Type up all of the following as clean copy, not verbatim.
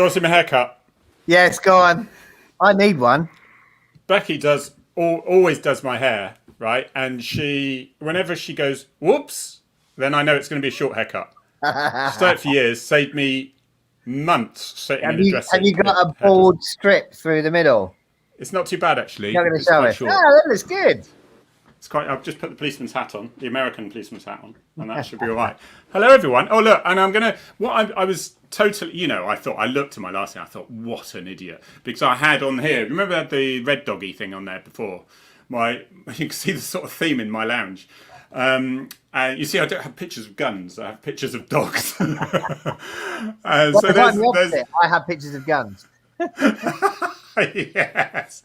you want to see my haircut? Yes, go on. I need one. Becky always does my hair, right? And whenever she goes, whoops, then I know it's going to be a short haircut. She's done it for years, saved me months sitting in a dressing. Have you got a bald strip through the middle? It's not too bad, actually. You're going to it's show quite it. short. Oh, that looks good. It's quite. I've just put the policeman's hat on, the American policeman's hat on, and that should be all right. Hello, everyone. Oh, look, and I'm gonna. I was totally. I thought I looked at my last thing. I thought, what an idiot, because I had on here. Remember I had the red doggy thing on there before. You can see the sort of theme in my lounge. And you see, I don't have pictures of guns. I have pictures of dogs. So I have pictures of guns. yes,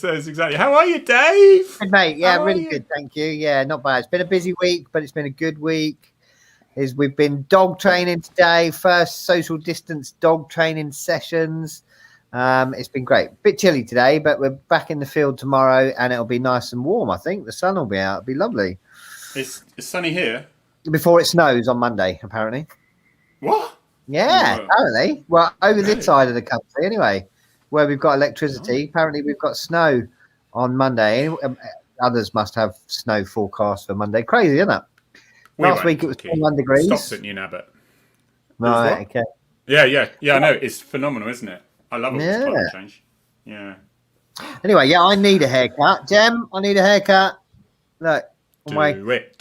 that's exactly. How are you, Dave? Good, mate. Yeah, really good. Thank you. Yeah, not bad. It's been a busy week, but it's been a good week. We've been dog training today. First social distance dog training sessions. It's been great. A bit chilly today, but we're back in the field tomorrow, and it'll be nice and warm. I think the sun will be out. It'll be lovely. It's sunny here. Before it snows on Monday, apparently. What? Yeah, apparently. Well, over this side of the country, anyway, where we've got electricity. Apparently, we've got snow on Monday. Others must have snow forecast for Monday. Crazy, isn't it? Last week it was 21 degrees. Stops at New Nabbit. Right. Okay. Yeah. I know. It's phenomenal, isn't it? I love all this climate change. Yeah. Anyway, I need a haircut. Jem, I need a haircut. Look. Do it.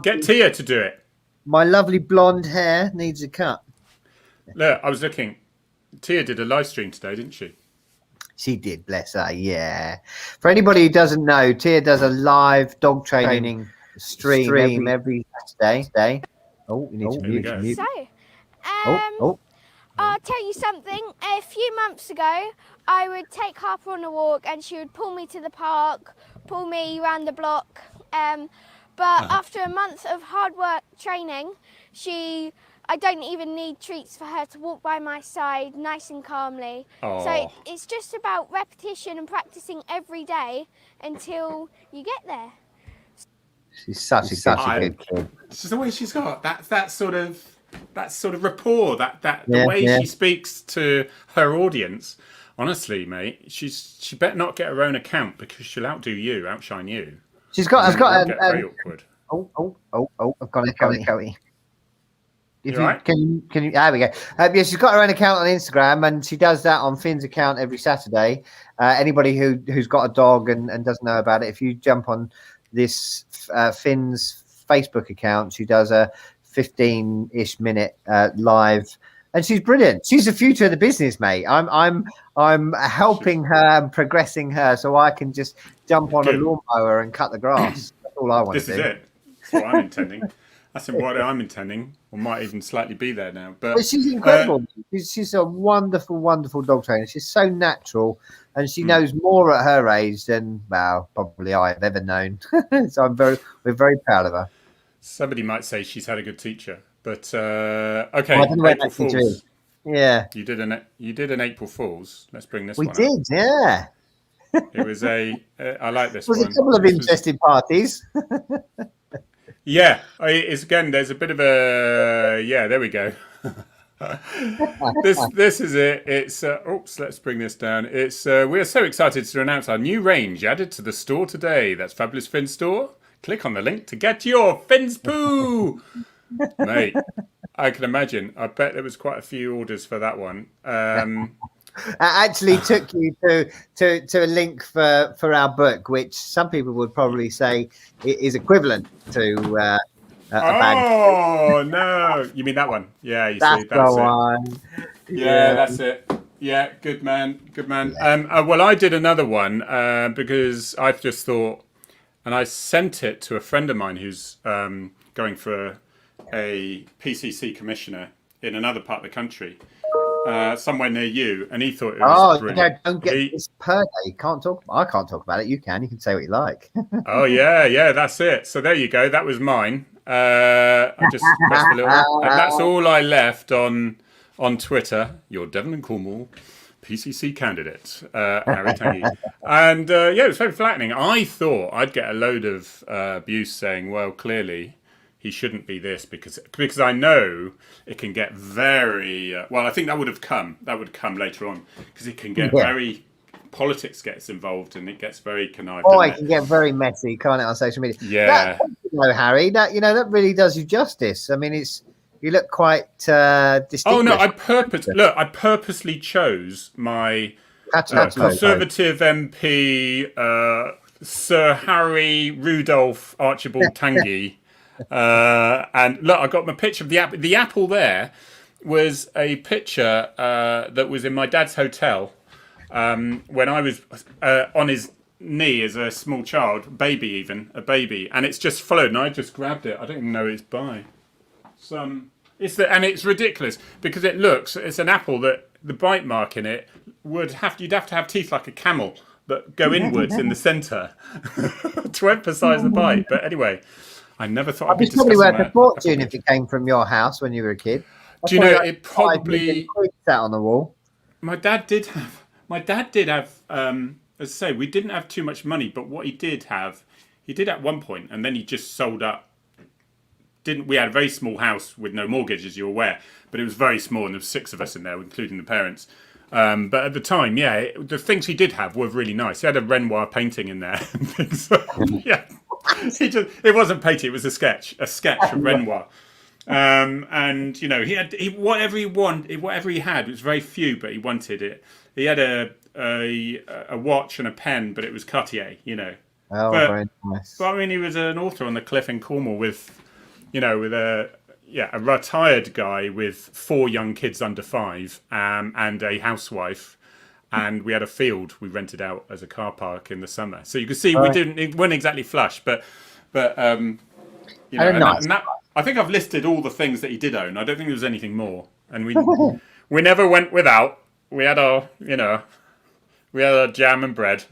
Get Tia to do it. My lovely blonde hair needs a cut. Look, I was looking. Tia did a live stream today, didn't she? She did, bless her. Yeah. For anybody who doesn't know, Tia does a live dog training stream every Saturday. Oh, you need to mute. So, I'll tell you something. A few months ago, I would take Harper on a walk, and she would pull me to the park, pull me around the block. But after a month of hard work training, I don't even need treats for her to walk by my side nice and calmly. Oh. So it's just about repetition and practicing every day until you get there. She's such a good kid. It's just the way she's got that sort of rapport, the way she speaks to her audience. Honestly, mate, she better not get her own account, because she'll outshine you. I've got very awkward. I've got it. You right? Can you? There we go. Yeah, she's got her own account on Instagram, and she does that on Finn's account every Saturday. Anybody who's got a dog and doesn't know about it, if you jump on this Finn's Facebook account, she does a 15-ish minute live, and she's brilliant. She's the future of the business, mate. I'm helping her and progressing her, so I can just jump on a lawnmower and cut the grass. That's all I want to do. This is it. That's what I'm intending. That's what I'm intending, or might even slightly be there now. But she's incredible. She's a wonderful, wonderful dog trainer. She's so natural, and she knows more at her age than probably I've ever known. So we're very proud of her. Somebody might say she's had a good teacher, but okay. Well, April Fools. Yeah, you did an April Fools. Let's bring this. We one did, up. Yeah. It was I like this. It was a couple of interesting parties. Yeah, it's again. There's a bit of a there we go. This is it. It's let's bring this down. It's we are so excited to announce our new range added to the store today. That's Fabulous Fin Store. Click on the link to get your Fins Poo, mate. I can imagine. I bet there was quite a few orders for that one. It actually took you to a link for our book, which some people would probably say is equivalent to a bag. Oh no! You mean that one? Yeah, that's the one. Yeah, that's it. Yeah, good man. Well, I did another one because I've just thought, and I sent it to a friend of mine who's going for a PCC commissioner in another part of the country. Somewhere near you, and he thought it was brilliant. Don't get this per day. I can't talk about it. You can say what you like. Oh yeah, that's it. So there you go. That was mine. I just pressed a little, and that's all I left on Twitter. Your Devon and Cornwall PCC candidate, Harry Tangye. And it was very flattening. I thought I'd get a load of abuse saying, well, clearly he shouldn't be this because I know it can get very well. I think that would come later on because it can get very politics gets involved and it gets very connived. Oh, it can get very messy, can't it, on social media? Yeah. Harry, that that really does you justice. I mean, you look quite distinguished. Oh no, I purposely chose my Conservative MP, Sir Harry Rudolph Archibald Tangye. And look, I got my picture of the apple. The apple there was a picture that was in my dad's hotel when I was on his knee as a small child, a baby, and it's just followed, and I just grabbed it. I don't even know it's by. And it's ridiculous because it's an apple that the bite mark in it you'd have to have teeth like a camel that go inwards in the centre to emphasise the bite. But anyway. I never thought I'd be discussing that. It's probably worth a fortune if it came from your house when you were a kid. Do you know, it probably sat on the wall. My dad did have, as I say, we didn't have too much money, but what he did at one point, and then he just sold up. We had a very small house with no mortgage, as you're aware, but it was very small, and there was 6 of us in there, including the parents. But at the time, the things he did have were really nice. He had a Renoir painting in there. Yeah. It wasn't painting, it was a sketch of Renoir. And whatever he had, it was very few, but he wanted it. He had a watch and a pen, but it was Cartier, Oh, very nice. But I mean, he was an author on the cliff in Cornwall with a retired guy with 4 young kids under 5, and a housewife. And we had a field we rented out as a car park in the summer, so you could see it weren't exactly flush, but I think I've listed all the things that he did own. I don't think there was anything more, and we never went without. We had our jam and bread,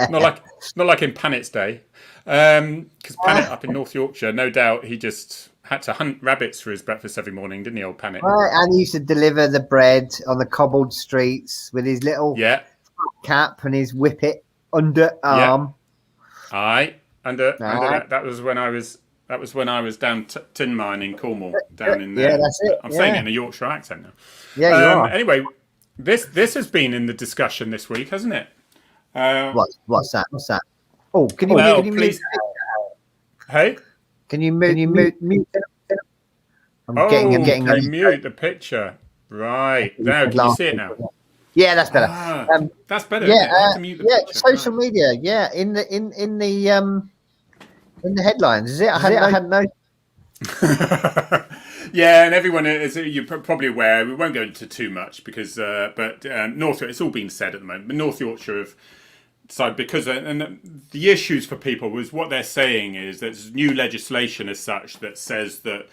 not like in Panet's day, because Panet up in North Yorkshire, no doubt he just had to hunt rabbits for his breakfast every morning, didn't he, old Panet? Right, and he used to deliver the bread on the cobbled streets with his little cap and his whippet underarm. Aye, under that. That was when I was down tin mine in Cornwall, down in there. Yeah, that's it. I'm saying it in a Yorkshire accent now. Yeah, you are. Anyway, this has been in the discussion this week, hasn't it? What's that? Oh, can you mute? Hey. Can you mute? I'm getting. Mute the picture. Right now, can you see it now? Yeah, that's better. That's better. Social media. Yeah, in the headlines. Is it? I hadn't noticed. Yeah, and everyone is. You're probably aware. We won't go into too much because, but North. It's all been said at the moment. But North Yorkshire have. So because the issues for people was what they're saying is there's new legislation as such that says that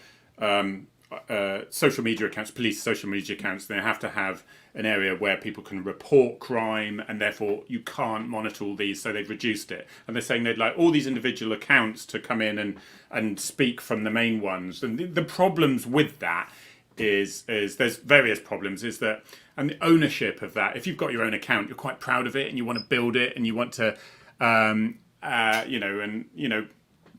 social media accounts, police social media accounts, they have to have an area where people can report crime, and therefore you can't monitor all these. So they've reduced it, and they're saying they'd like all these individual accounts to come in and speak from the main ones. And the problems with that is there's various problems. Is that and the ownership of that. If you've got your own account, you're quite proud of it, and you want to build it, and you want to,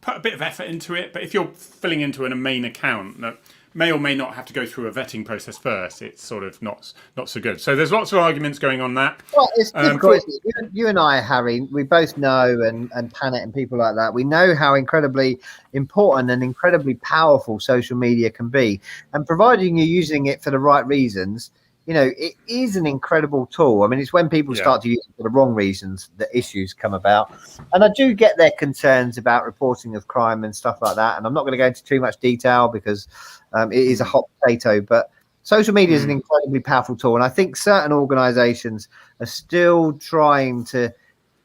put a bit of effort into it. But if you're filling into a main account that may or may not have to go through a vetting process first, it's sort of not so good. So there's lots of arguments going on that. Well, it's difficult. You and I, Harry, we both know, and Panet and people like that, we know how incredibly important and incredibly powerful social media can be. And providing you're using it for the right reasons, it is an incredible tool. I mean, it's when people start to use it for the wrong reasons that issues come about. And I do get their concerns about reporting of crime and stuff like that. And I'm not going to go into too much detail because it is a hot potato. But social media is an incredibly powerful tool. And I think certain organizations are still trying to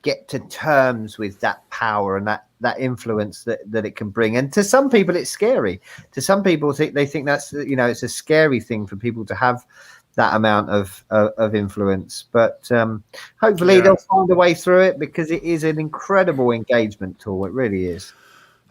get to terms with that power and that influence that it can bring. And to some people, it's scary. To some people, they think that's, it's a scary thing for people to have that amount of influence, but hopefully they'll find a way through it because it is an incredible engagement tool. It really is.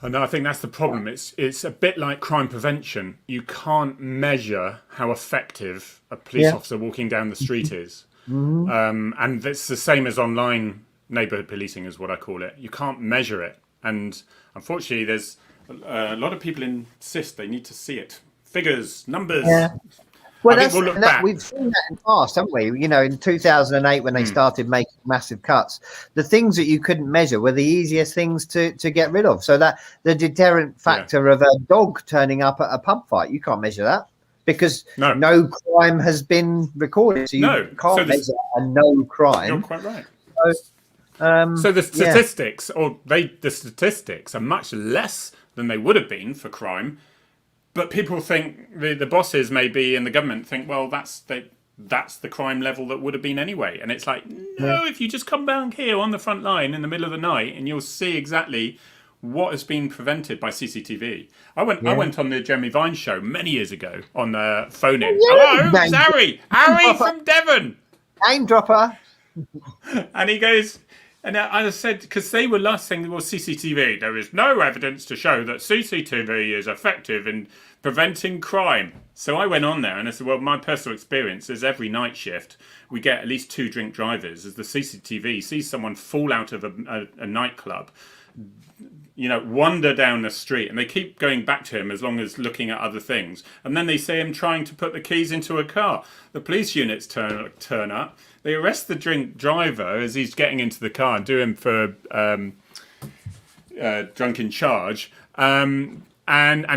And I think that's the problem. It's a bit like crime prevention. You can't measure how effective a police officer walking down the street is, and it's the same as online neighbourhood policing, is what I call it. You can't measure it, and unfortunately, there's A lot of people insist they need to see it. Figures, numbers. Yeah. Well, I think we'll look back. we've seen that in the past, haven't we? You know, in 2008 when they started making massive cuts, the things that you couldn't measure were the easiest things to get rid of. So that the deterrent factor of a dog turning up at a pub fight, you can't measure that because no crime has been recorded. So you can't measure a no crime. You're quite right. So the statistics, the statistics are much less than they would have been for crime. But people think the bosses maybe and the government think, well, that's the crime level that would have been anyway. And it's like, no, if you just come down here on the front line in the middle of the night and you'll see exactly what has been prevented by CCTV. I went on the Jeremy Vine show many years ago on the phone in. Hello, it's Harry. Harry from Devon. Name dropper. And he goes... And I said, because they were last saying, well, CCTV, there is no evidence to show that CCTV is effective in preventing crime. So I went on there and I said, well, my personal experience is every night shift, we get at least 2 drink drivers as the CCTV sees someone fall out of a nightclub, you know, wander down the street, and they keep going back to him as long as looking at other things. And then they see him trying to put the keys into a car. The police units turn up. They arrest the drink driver as he's getting into the car and do him for drunken charge. And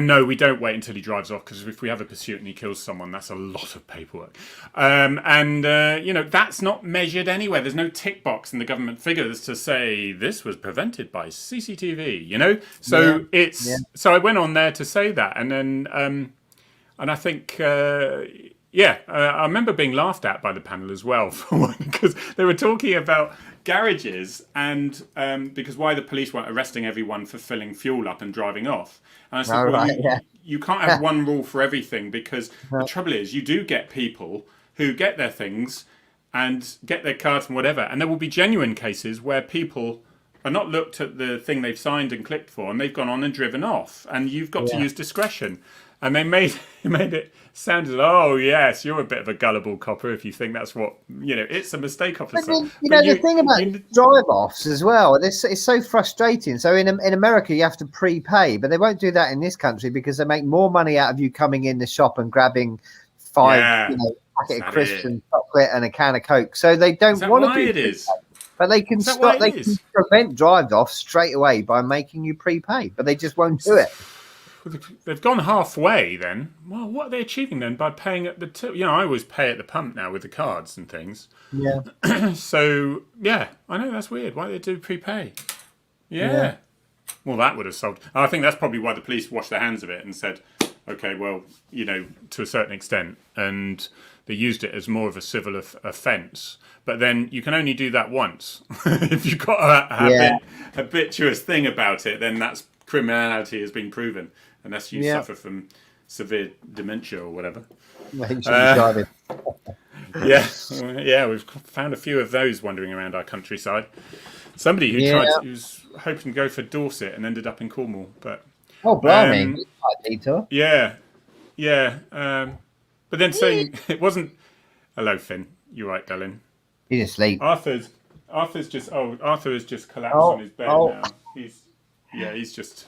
no, we don't wait until he drives off, because if we have a pursuit and he kills someone, that's a lot of paperwork. You know, that's not measured anywhere. There's no tick box in the government figures to say this was prevented by CCTV, you know? So so I went on there to say that. And then, and I think... I remember being laughed at by the panel as well, for one, because they were talking about garages and because why the police weren't arresting everyone for filling fuel up and driving off. And I said, you can't have one rule for everything, because the trouble is you do get people who get their things and get their cards and whatever, and there will be genuine cases where people are not looked at the thing they've signed and clicked for, and they've gone on and driven off, and you've got to use discretion. And they made it sound as, oh yes, you're a bit of a gullible copper if you think that's what, you know, it's a mistake, officer. The thing about drive-offs as well, it's so frustrating. So in America, you have to prepay, but they won't do that in this country because they make more money out of you coming in the shop and grabbing 5 packet of crisps and chocolate and a can of Coke. So they don't want to do it. Is? But they can stop. They can prevent drive-offs straight away by making you prepay, but they just won't do it. They've gone halfway then. Well, what are they achieving then by paying at the tip? You know, I always pay at the pump now with the cards and things. Yeah. So, yeah, I know that's weird. Why do they do prepay? Yeah. Well, that would have solved. I think that's probably why the police washed their hands of it and said, okay, well, you know, to a certain extent. And they used it as more of a civil offence. But then you can only do that once. If you've got a habituous thing about it, then that's criminality has been proven. Unless you suffer from severe dementia or whatever. I think she was driving. We've found a few of those wandering around our countryside. Somebody who was hoping to go for Dorset and ended up in Cornwall, but blimey! But then saying it wasn't. Hello, Finn. You're right, darling. He's asleep. Arthur has just collapsed on his bed now. He's just.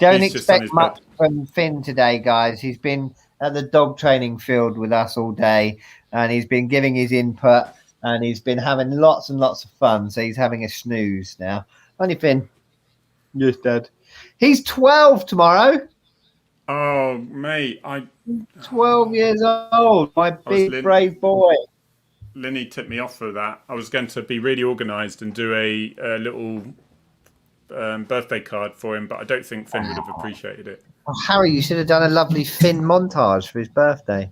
Don't expect much from Finn today, guys. He's been at the dog training field with us all day, and he's been giving his input, and he's been having lots and lots of fun. So he's having a snooze now. Only Finn. Yes, Dad. He's 12 tomorrow. Oh, mate, 12 years old. My big brave boy. Linny tipped me off for that. I was going to be really organised and do a little birthday card for him, but I don't think Finn would have appreciated it. Oh, Harry, you should have done a lovely Finn montage for his birthday.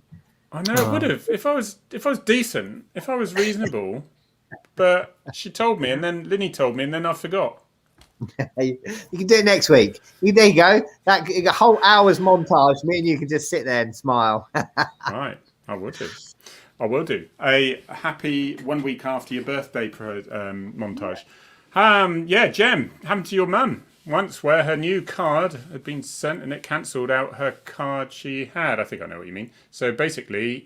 I know, it would have. If I was decent, if I was reasonable. But she told me, and then Linny told me, and then I forgot. You can do it next week. There you go. That a whole hour's montage. Me and you can just sit there and smile. Right, I will do. A happy 1 week after your birthday montage. Jem, happened to your mum once, where her new card had been sent and it cancelled out her card she had. I think I know what you mean. So basically,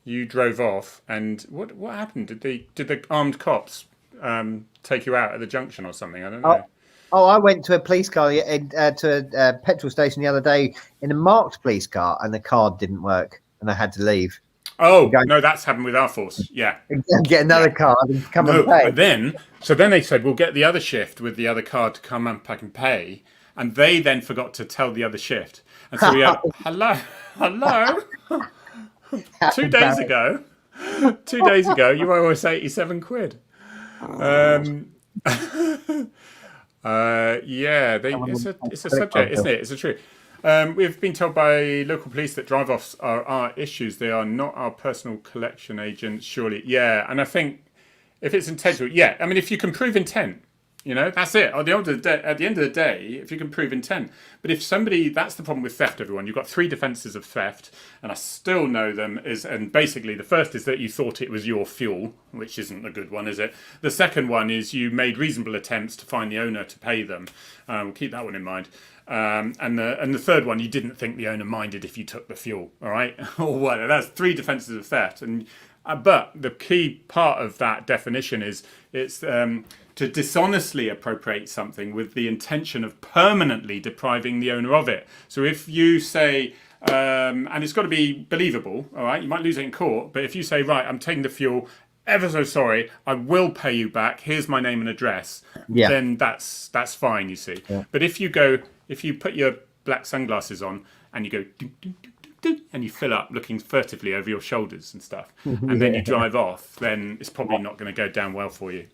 you drove off, and what happened? Did the armed cops take you out at the junction or something? I don't know. Oh, I went to a police car to a petrol station the other day in a marked police car, and the card didn't work, and I had to leave. Oh no, that's happened with our force. Yeah, Get another card and come and pay. And then they said we'll get the other shift with the other card to come and pack and pay, and they then forgot to tell the other shift, and so we had hello. 2 days ago, you owe us 87 quid. It's a subject, isn't it? It's a truth. We've been told by local police that drive-offs are our issues. They are not our personal collection agents, surely. Yeah, and I think if it's intentional, yeah. I mean, if you can prove intent, that's it. At the end of the day, if you can prove intent. But if somebody, that's the problem with theft, everyone. You've got 3 defences of theft, and I still know them. And basically, the first is that you thought it was your fuel, which isn't a good one, is it? The second one is you made reasonable attempts to find the owner to pay them. We'll keep that one in mind. And the third one, you didn't think the owner minded if you took the fuel. All right, or what? That's 3 defences of theft. And but the key part of that definition is it's to dishonestly appropriate something with the intention of permanently depriving the owner of it. So if you say, and it's got to be believable, all right, you might lose it in court, but if you say, right, I'm taking the fuel, ever so sorry, I will pay you back, here's my name and address, then that's fine, you see. Yeah. But if you put your black sunglasses on and you go, ding, ding, ding, and you fill up looking furtively over your shoulders and stuff, and then you drive off, then it's probably not going to go down well for you.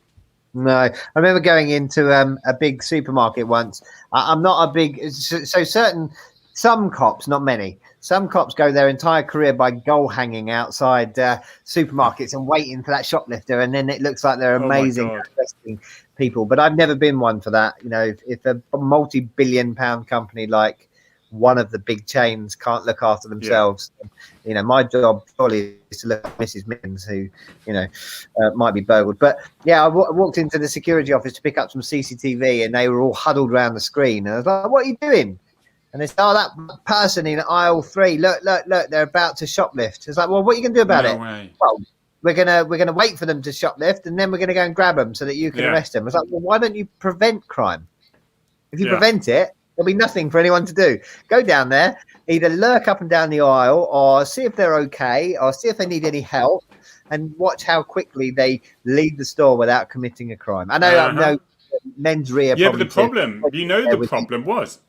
No, I remember going into a big supermarket once. I'm not a big, some cops, not many, some cops go their entire career by goal hanging outside supermarkets and waiting for that shoplifter, and then it looks like they're amazing arresting people. But I've never been one for that. If a multi-billion-pound company like one of the big chains can't look after themselves, my job surely is to look at Mrs. Mittens, who might be burgled. But I walked into the security office to pick up some CCTV, and they were all huddled around the screen, and I was like, what are you doing? And they said, that person in aisle 3, look, they're about to shoplift. It's like, well, what are you going to do about it? Way. Well, we're gonna wait for them to shoplift, and then we're gonna go and grab them so that you can arrest them. It's like, well, why don't you prevent crime? If you prevent it, there'll be nothing for anyone to do. Go down there, either lurk up and down the aisle, or see if they're okay, or see if they need any help, and watch how quickly they leave the store without committing a crime. I know men's rear. Yeah, but the problem was,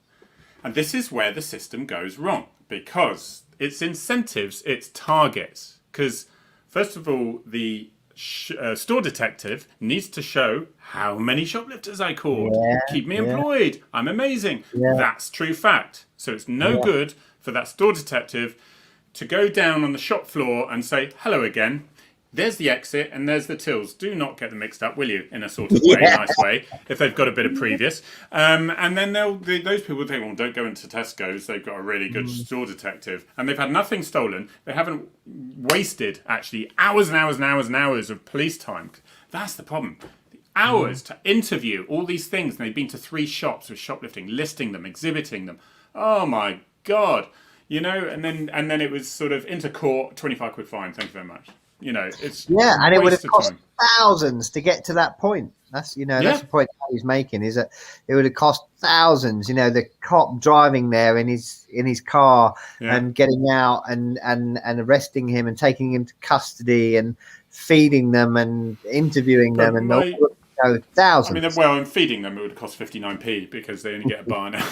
and this is where the system goes wrong, because it's incentives, it's targets. Because first of all, the store detective needs to show how many shoplifters I caught. Keep me employed. I'm amazing. That's true fact. So it's no good for that store detective to go down on the shop floor and say, hello again. There's the exit and there's the tills. Do not get them mixed up, will you? In a sort of way, nice way, if they've got a bit of previous. And then those people think, well, don't go into Tesco's. They've got a really good store detective. And they've had nothing stolen. They haven't wasted, actually, hours and hours and hours and hours of police time. That's the problem. The hours to interview all these things. And they've been to 3 shops with shoplifting, listing them, exhibiting them. Oh, my God. And then it was sort of into court, 25 quid fine. Thank you very much. It's and it would have cost thousands to get to that point. That's that's the point he's making, is that it would have cost thousands. The cop driving there in his car and getting out and arresting him and taking him to custody and feeding them and interviewing them and thousands. I mean, in feeding them it would cost 59p because they only get a bar now.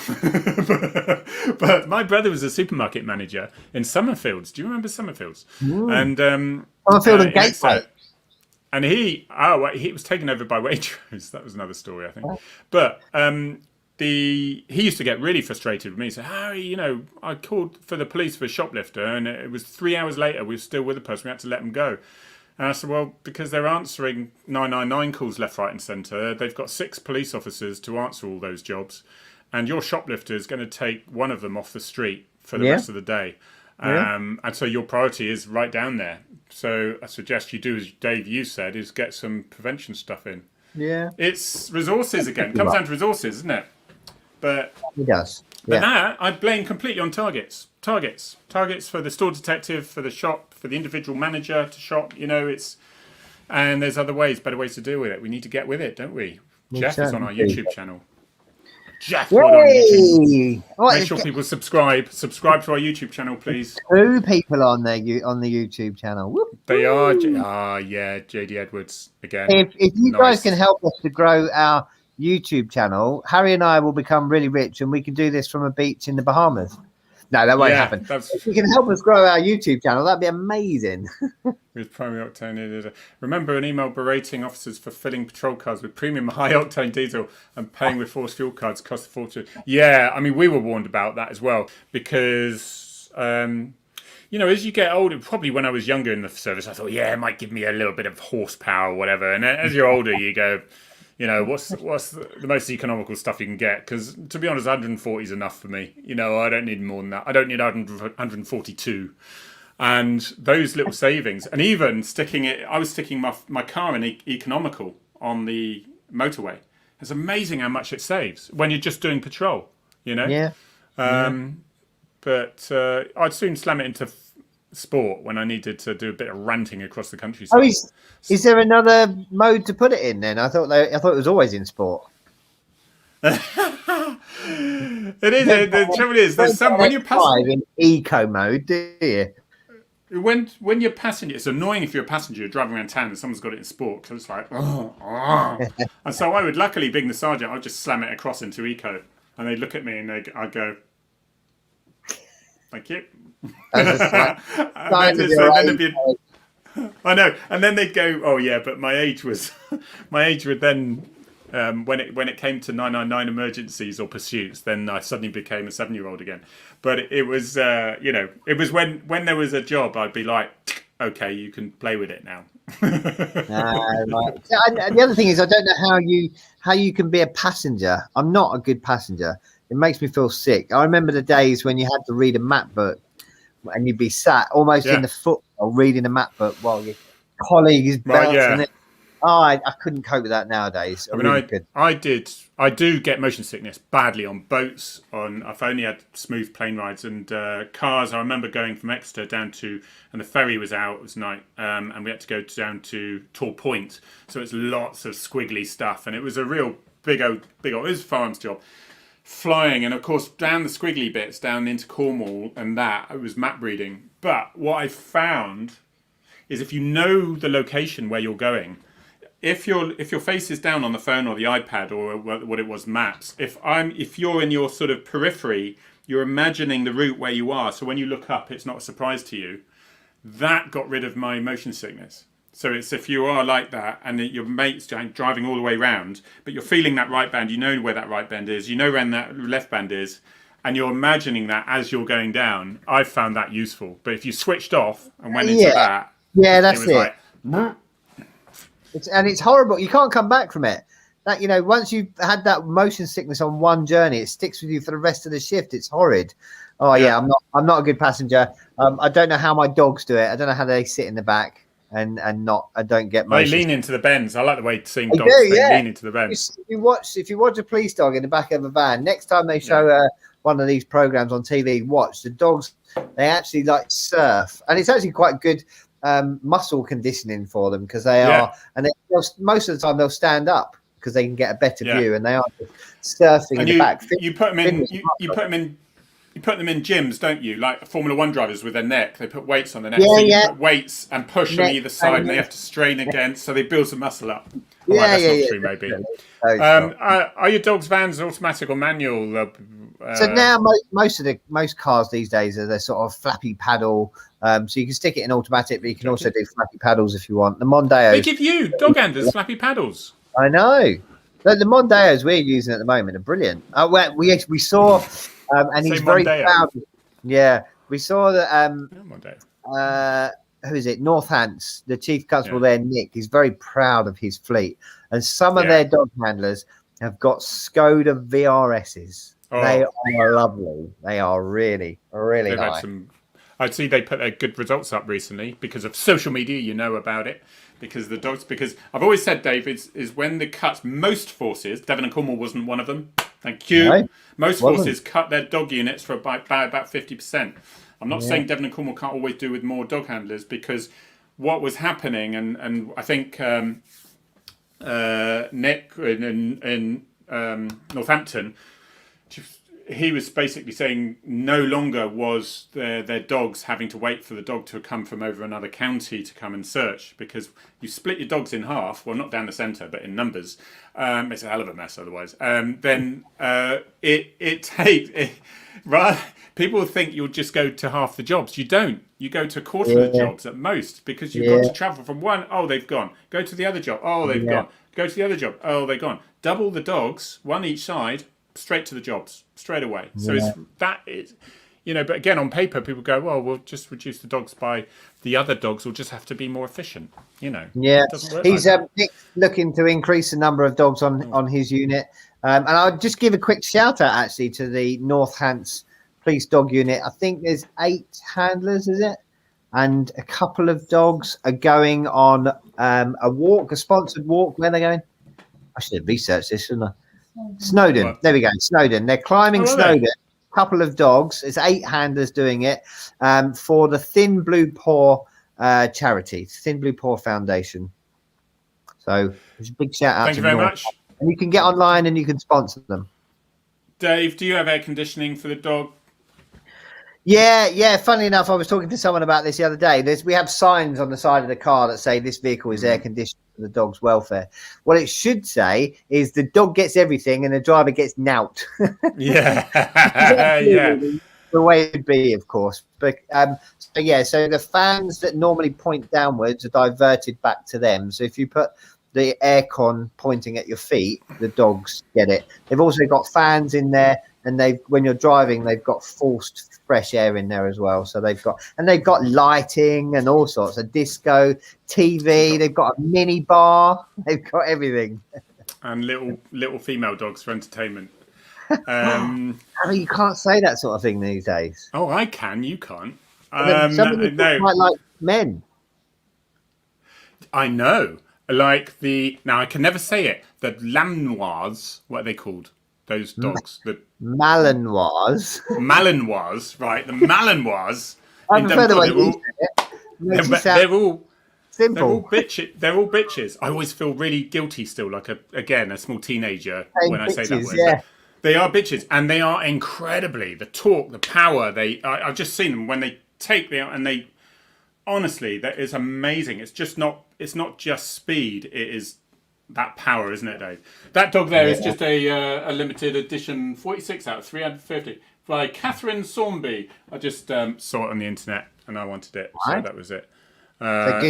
but my brother was a supermarket manager in Summerfields. Do you remember Summerfields? And Summerfield and Gateway. And he was taken over by Waitrose. That was another story, I think. But he used to get really frustrated with me. He said, Harry, I called for the police for a shoplifter, and it was 3 hours later we were still with the person. We had to let them go. And I said, well, because they're answering 999 calls left, right and centre. They've got 6 police officers to answer all those jobs. And your shoplifter is going to take one of them off the street for the rest of the day. And so your priority is right down there. So I suggest you do, as Dave, you said, is get some prevention stuff in. Yeah. It's resources again. It comes down to resources, isn't it? But it does. But that I blame completely on targets. Targets for the store detective, for the shop, for the individual manager to shop. And there's better ways to deal with it. We need to get with it, don't we? Jeff is on our YouTube channel. Jeff Wardell on YouTube. Yay! Oh, Make sure people subscribe. Subscribe to our YouTube channel, please. 2 people on the YouTube channel. Whoop, They are. woo. Yeah, JD Edwards again. If you Nice. guys can help us to grow our YouTube channel, Harry and I will become really rich, and we can do this from a beach in the Bahamas. No, that won't happen. If you can help us grow our YouTube channel, that'd be amazing. With primary octane. Remember an email berating officers for filling patrol cars with premium high octane diesel and paying with forced fuel cards cost a fortune. Yeah, I mean, we were warned about that as well because, you know, as you get older, probably when I was younger in the service, I thought, yeah, it might give me a little bit of horsepower or whatever. And as you're older, you go, you know, what's the most economical stuff you can get? Because to be honest, 140 is enough for me. You know, I don't need more than that. I don't need 142. And those little savings, and even I was sticking my car in economical on the motorway. It's amazing how much it saves when you're just doing patrol, you know? Yeah. But I'd soon slam it into sport when I needed to do a bit of ranting across the countryside. Oh, is there another mode to put it in then? I thought it was always in sport. It is. The trouble is, there's some when you're passing in eco mode, do you? When you're passenger, it's annoying if you're a passenger you're driving around town and someone's got it in sport because it's like, and so I would, luckily being the sergeant, I'd just slam it across into eco, and they'd look at me and I'd go, thank you. I know, and then they'd go, oh yeah, but my age would then. When it came to 999 emergencies or pursuits, then I suddenly became a 7-year-old again. But it was, you know, it was when there was a job, I'd be like, okay, you can play with it now. Right. The other thing is, I don't know how you can be a passenger. I'm not a good passenger. It makes me feel sick. I remember the days when you had to read a map book and you'd be sat almost in the football reading a map book while your colleague is bouncing it. Oh, I couldn't cope with that nowadays. I do get motion sickness badly on boats. I've only had smooth plane rides and cars. I remember going from Exeter down to, and the ferry was out. It was night, and we had to go down to Tor Point. So it's lots of squiggly stuff, and it was a real big old. It was a farm's job. Flying, and of course down the squiggly bits down into Cornwall, and that it was map reading. But what I found is if you know the location where you're going. If your face is down on the phone or the iPad or what it was, maps. If you're in your sort of periphery, you're imagining the route where you are. So when you look up, it's not a surprise to you. That got rid of my motion sickness. So it's if you are like that and your mate's driving all the way round, but you're feeling that right band, you know where that right band is, you know where that left band is, and you're imagining that as you're going down. I've found that useful. But if you switched off and went into that, that's it. Like, it's horrible. You can't come back from it. That, you know, once you've had that motion sickness on one journey, it sticks with you for the rest of the shift. It's horrid. Oh yeah, I'm not a good passenger. I don't know how my dogs do it. I don't know how they sit in the back and I don't get motion. They lean into the bends. I like the way seeing dogs lean into the bends. If you watch a police dog in the back of a van, next time they show one of these programs on TV, watch the dogs. They actually like surf, and it's actually quite good. Muscle conditioning for them because they are, and most of the time they'll stand up because they can get a better view, and they are surfing in the back. You put them in. You put them in gyms, don't you? Like Formula One drivers with their neck, they put weights on their neck. You put weights and push on either side, and they have to strain against, so they build some muscle up. That's not true, maybe. Are your dog's vans automatic or manual? So now most cars these days are the sort of flappy paddle. So you can stick it in automatic, but you can also do flappy paddles if you want. The Mondeos. They give you dog handlers flappy paddles. I know. The Mondeos we're using at the moment are brilliant. We saw, and he's very proud. Yeah, we saw that. Who is it? Northants, the chief constable there, Nick. He's very proud of his fleet, and some of their dog handlers have got Skoda VRSs. Oh. They are lovely. They are really, really nice. I'd see they put their good results up recently because of social media. You know about it because the dogs. Because I've always said, Dave, is when the cuts. Most forces, Devon and Cornwall wasn't one of them. Thank you. No, most forces cut their dog units for about 50%. I'm not saying Devon and Cornwall can't always do with more dog handlers because what was happening, and I think Nick in Northampton. he was basically saying no longer was their dogs having to wait for the dog to come from over another county to come and search, because you split your dogs in half, well, not down the centre, but in numbers. It's a hell of a mess otherwise. Then it takes... Right, people think you'll just go to half the jobs. You don't. You go to a quarter of the jobs at most, because you've got to travel from one. Oh, they've gone. Go to the other job. Oh, they've gone. Go to the other job. Oh, they're gone. Double the dogs, one each side, straight to the jobs, straight away. So that is, but again, on paper, people go, well, we'll just reduce the dogs by the other dogs will just have to be more efficient. Yeah, it doesn't work he's like Nick's looking to increase the number of dogs on his unit. And I'll just give a quick shout out actually to the North Hants Police Dog Unit. I think there's 8 handlers, is it? And a couple of dogs are going on a sponsored walk. Where are they going? I should have researched this, shouldn't I? Snowdon. What? There we go. Snowdon. They're climbing Snowdon. A couple of dogs. It's 8 handlers doing it for the Thin Blue Paw charity, Thin Blue Paw Foundation. So there's a big shout out. Thank you very much. And you can get online and you can sponsor them. Dave, do you have air conditioning for the dog? Yeah. Funny enough, I was talking to someone about this the other day. We have signs on the side of the car that say this vehicle is air conditioned for the dog's welfare. What it should say is the dog gets everything and the driver gets nout. Yeah. The way it'd be, of course. But so the fans that normally point downwards are diverted back to them. So if you put the aircon pointing at your feet, the dogs get it. They've also got fans in there, and when you're driving, they've got forced fresh air in there as well. So they've got lighting and all sorts of disco, TV. They've got a mini bar. They've got everything. And little female dogs for entertainment. You can't say that sort of thing these days. Oh, I can. You can't. No. Quite like men. I know. Like now I can never say it. The Malinois, what are they called? Those dogs. The Malinois. Malinois, right? The Malinois. I prefer the way you say it. They're all simple. They're all bitches. I always feel really guilty still, like a small teenager when I say that word. Yeah. They are bitches, and they are incredibly the torque, the power. I've just seen them when they take the and they. Honestly, that is amazing. It's not just speed. It is that power, isn't it, Dave? That dog there is just a limited edition 46 out of 350 by Catherine Sawnby. I just saw it on the internet and I wanted it, so that was it.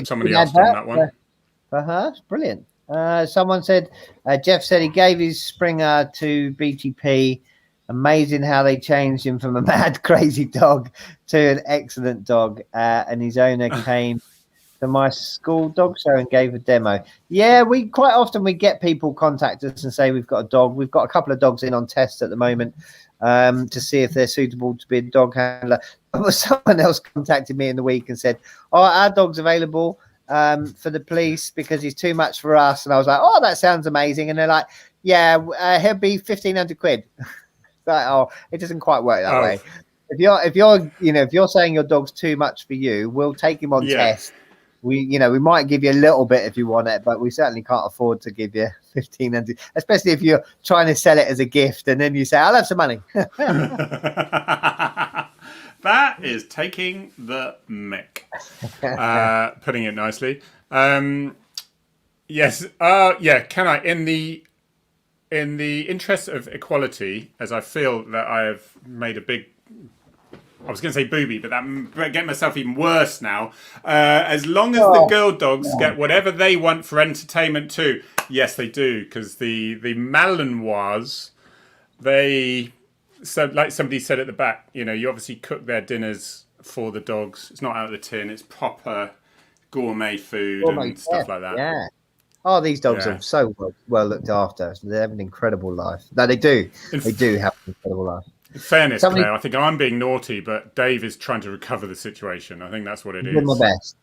Somebody asked on that one. For her, it's brilliant. Someone said, Jeff said he gave his Springer to BTP. Amazing how they changed him from a mad, crazy dog to an excellent dog. And his owner came to my school dog show and gave a demo. Yeah, we quite often get people contact us and say we've got a dog. We've got a couple of dogs in on test at the moment to see if they're suitable to be a dog handler. Someone else contacted me in the week and said, "Oh, our dog's available for the police because he's too much for us." And I was like, "Oh, that sounds amazing." And they're like, "Yeah, he'll be 1,500 quid." Like, it doesn't quite work that way. If you're saying your dog's too much for you, we'll take him on test. We might give you a little bit if you want it, but we certainly can't afford to give you 1,500, especially if you're trying to sell it as a gift and then you say, "I'll have some money." That is taking the mick. Putting it nicely. Yes. Can I, in the interest of equality, as I feel that I have made a big, I was going to say booby, but that get myself even worse now. As long as the girl dogs get whatever they want for entertainment too. Yes, they do, because the Malinois, so like somebody said at the back, you obviously cook their dinners for the dogs. It's not out of the tin. It's proper gourmet food and stuff like that. Yeah. Oh, these dogs are so well looked after. They have an incredible life. No, they do. They do have an incredible life. In fairness, Claire, I think I'm being naughty, but Dave is trying to recover the situation. I think that's what it is. I'm doing my best.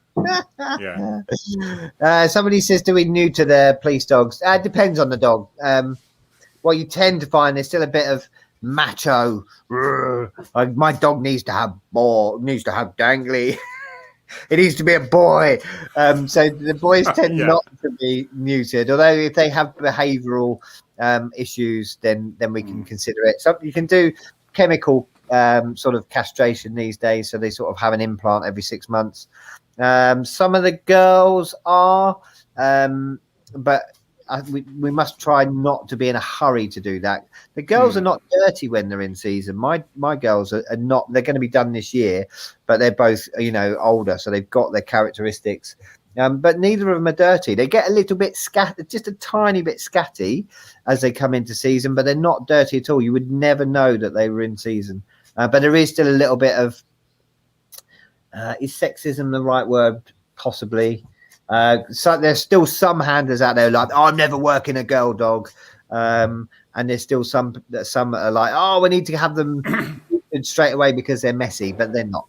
Yeah. Somebody says, "Do we neuter the police dogs?" It depends on the dog. What you tend to find, there's still a bit of macho. Like, my dog needs to have dangly. It needs to be a boy. So the boys tend not to be neutered, although if they have behavioural issues, then we can consider it. So you can do chemical sort of castration these days, so they sort of have an implant every 6 months. Some of the girls are, but we must try not to be in a hurry to do that. The girls are not dirty when they're in season. My girls are not. They're going to be done this year, but they're both older, so they've got their characteristics. But neither of them are dirty. They get a little bit scattered, just a tiny bit scatty as they come into season, but they're not dirty at all. You would never know that they were in season. But there is still a little bit of is sexism the right word? Possibly. So there's still some handlers out there like, I'm never working a girl dog, and there's still some that are like, we need to have them straight away because they're messy, but they're not.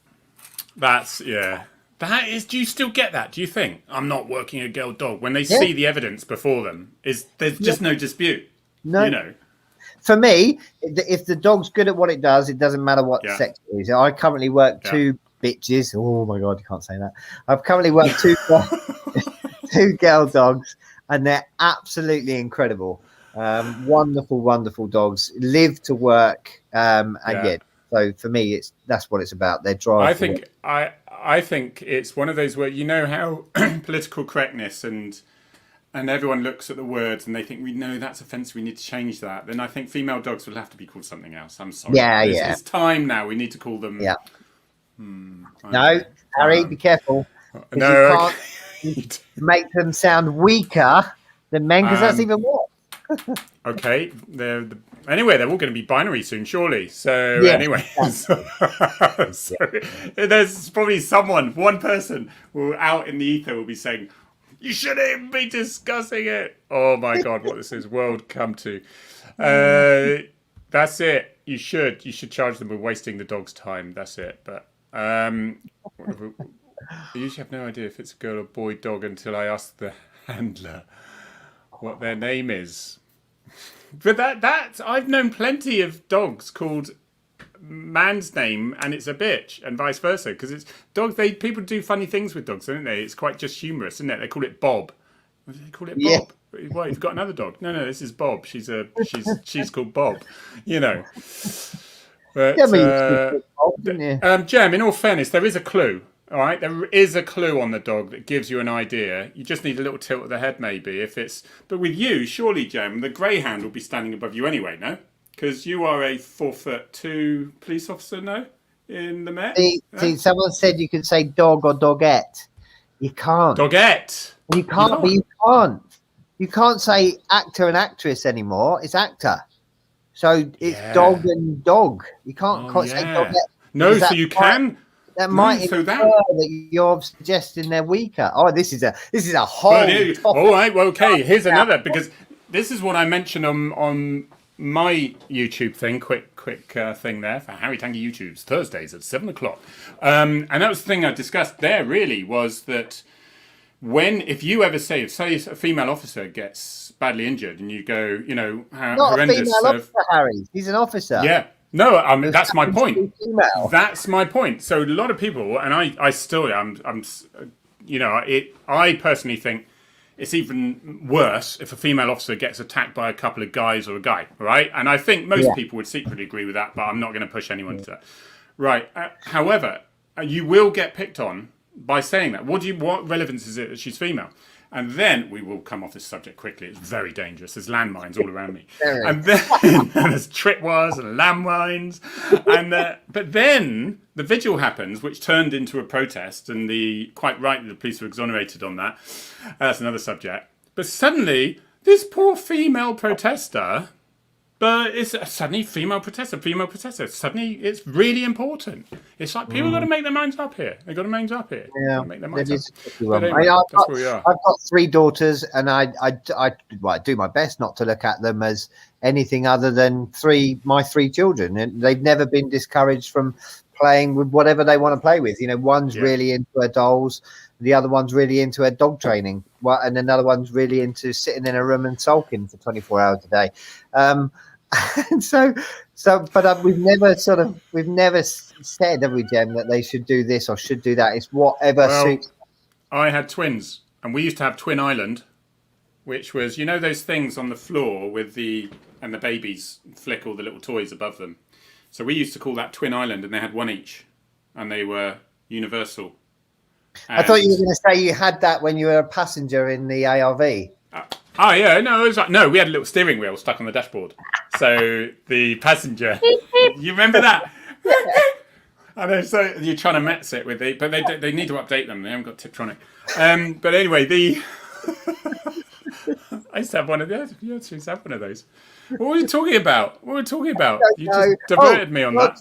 That is. Do you still get that? Do you think I'm not working a girl dog when they see the evidence before them? There's just no dispute? No. For me, if the dog's good at what it does, it doesn't matter what sex it is. I currently work two bitches. Oh my god, you can't say that. I've currently worked two girl dogs, and they're absolutely incredible. Wonderful dogs. Live to work, So for me, that's what it's about. Their drive. I think it's one of those where how political correctness and everyone looks at the words and they think we know that's offensive. We need to change that. Then I think female dogs will have to be called something else. I'm sorry. It's time now. We need to call them. Yeah. No, Harry, be careful. No, you can't make them sound weaker than men because that's even worse. Okay, anyway, they're all going to be binary soon, surely. So anyway, so there's probably one person out in the ether will be saying, "You shouldn't even be discussing it." Oh my God, what this is world come to. That's it. You should charge them with wasting the dog's time. That's it. But I usually have no idea if it's a girl or boy dog until I ask the handler what their name is. But that I've known plenty of dogs called man's name and it's a bitch and vice versa, because it's dogs. People do funny things with dogs, don't they? It's quite just humorous, isn't it? They call it Bob. They call it Bob. What, you've got another dog? No, this is Bob. She's called Bob. But Jem, in all fairness, there is a clue. All right, there is a clue on the dog that gives you an idea. You just need a little tilt of the head, maybe. But with you, surely, Jem, the greyhound will be standing above you anyway, no? Because you are a 4'2" police officer, no? In the Met. See, someone said you can say dog or dogette. You can't. Dogette. You can't. But you can't. You can't say actor and actress anymore. It's actor. So it's dog and dog. You can't say dogette. No, so you can. That might infer that you're suggesting they're weaker. Oh, this is a whole topic. All right, well, okay. Here's another, because this is what I mentioned on my YouTube thing. Quick thing there for Harry Tangye YouTube's Thursdays at 7:00. And that was the thing I discussed there. Really was that if you ever say a female officer gets badly injured and you go, not horrendous. A female officer, Harry. He's an officer. Yeah. No, that's my point. That's my point. So a lot of people, and I still am, I personally think it's even worse if a female officer gets attacked by a couple of guys or a guy, right? And I think most people would secretly agree with that, but I'm not going to push anyone to that. Right. However, you will get picked on by saying that. What relevance is it that she's female? And then we will come off this subject quickly. It's very dangerous. There's landmines all around me. And then there's tripwires and landmines. But then the vigil happens, which turned into a protest. And quite rightly, the police were exonerated on that. That's another subject. But suddenly, this poor female protester, but it's suddenly female protester. Suddenly, it's really important. It's like people got to make their minds up here. They've got to make their minds up here. Yeah, make their minds up. Anyway, that's where we are. I've got 3 daughters, and I do my best not to look at them as anything other than my 3 children, and they've never been discouraged from playing with whatever they want to play with. One's really into her dolls, the other one's really into her dog training, and another one's really into sitting in a room and sulking for 24 hours a day. And but we've never said, have we, Jem, that they should do this or should do that. It's whatever suits. I had twins, and we used to have Twin Island. which was, you know, those things on the floor with the babies flick all the little toys above them. So we used to call that Twin Island, and they had one each, and they were universal. I thought you were going to say you had that when you were a passenger in the ARV. Oh yeah, no, it was like, no, we had a little steering wheel stuck on the dashboard. So the passenger, you remember that? I know. So you're trying to mess it with but they need to update them. They haven't got Tiptronic. But anyway, I used to have one of those. You used to have one of those. What were you talking about? You just diverted me on that.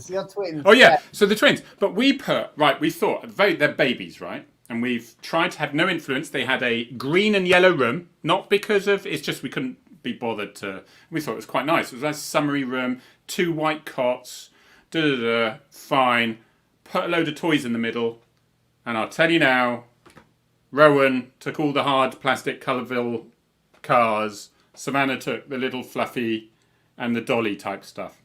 Your twins. Oh yeah, so the twins. But we thought they're babies, right? And we've tried to have no influence. They had a green and yellow room, not because of, it's just we couldn't be bothered to, we thought it was quite nice. It was a nice summery room, 2 white cots, fine. Put a load of toys in the middle. And I'll tell you now, Rowan took all the hard plastic Colourville cars. Savannah took the little fluffy and the dolly type stuff.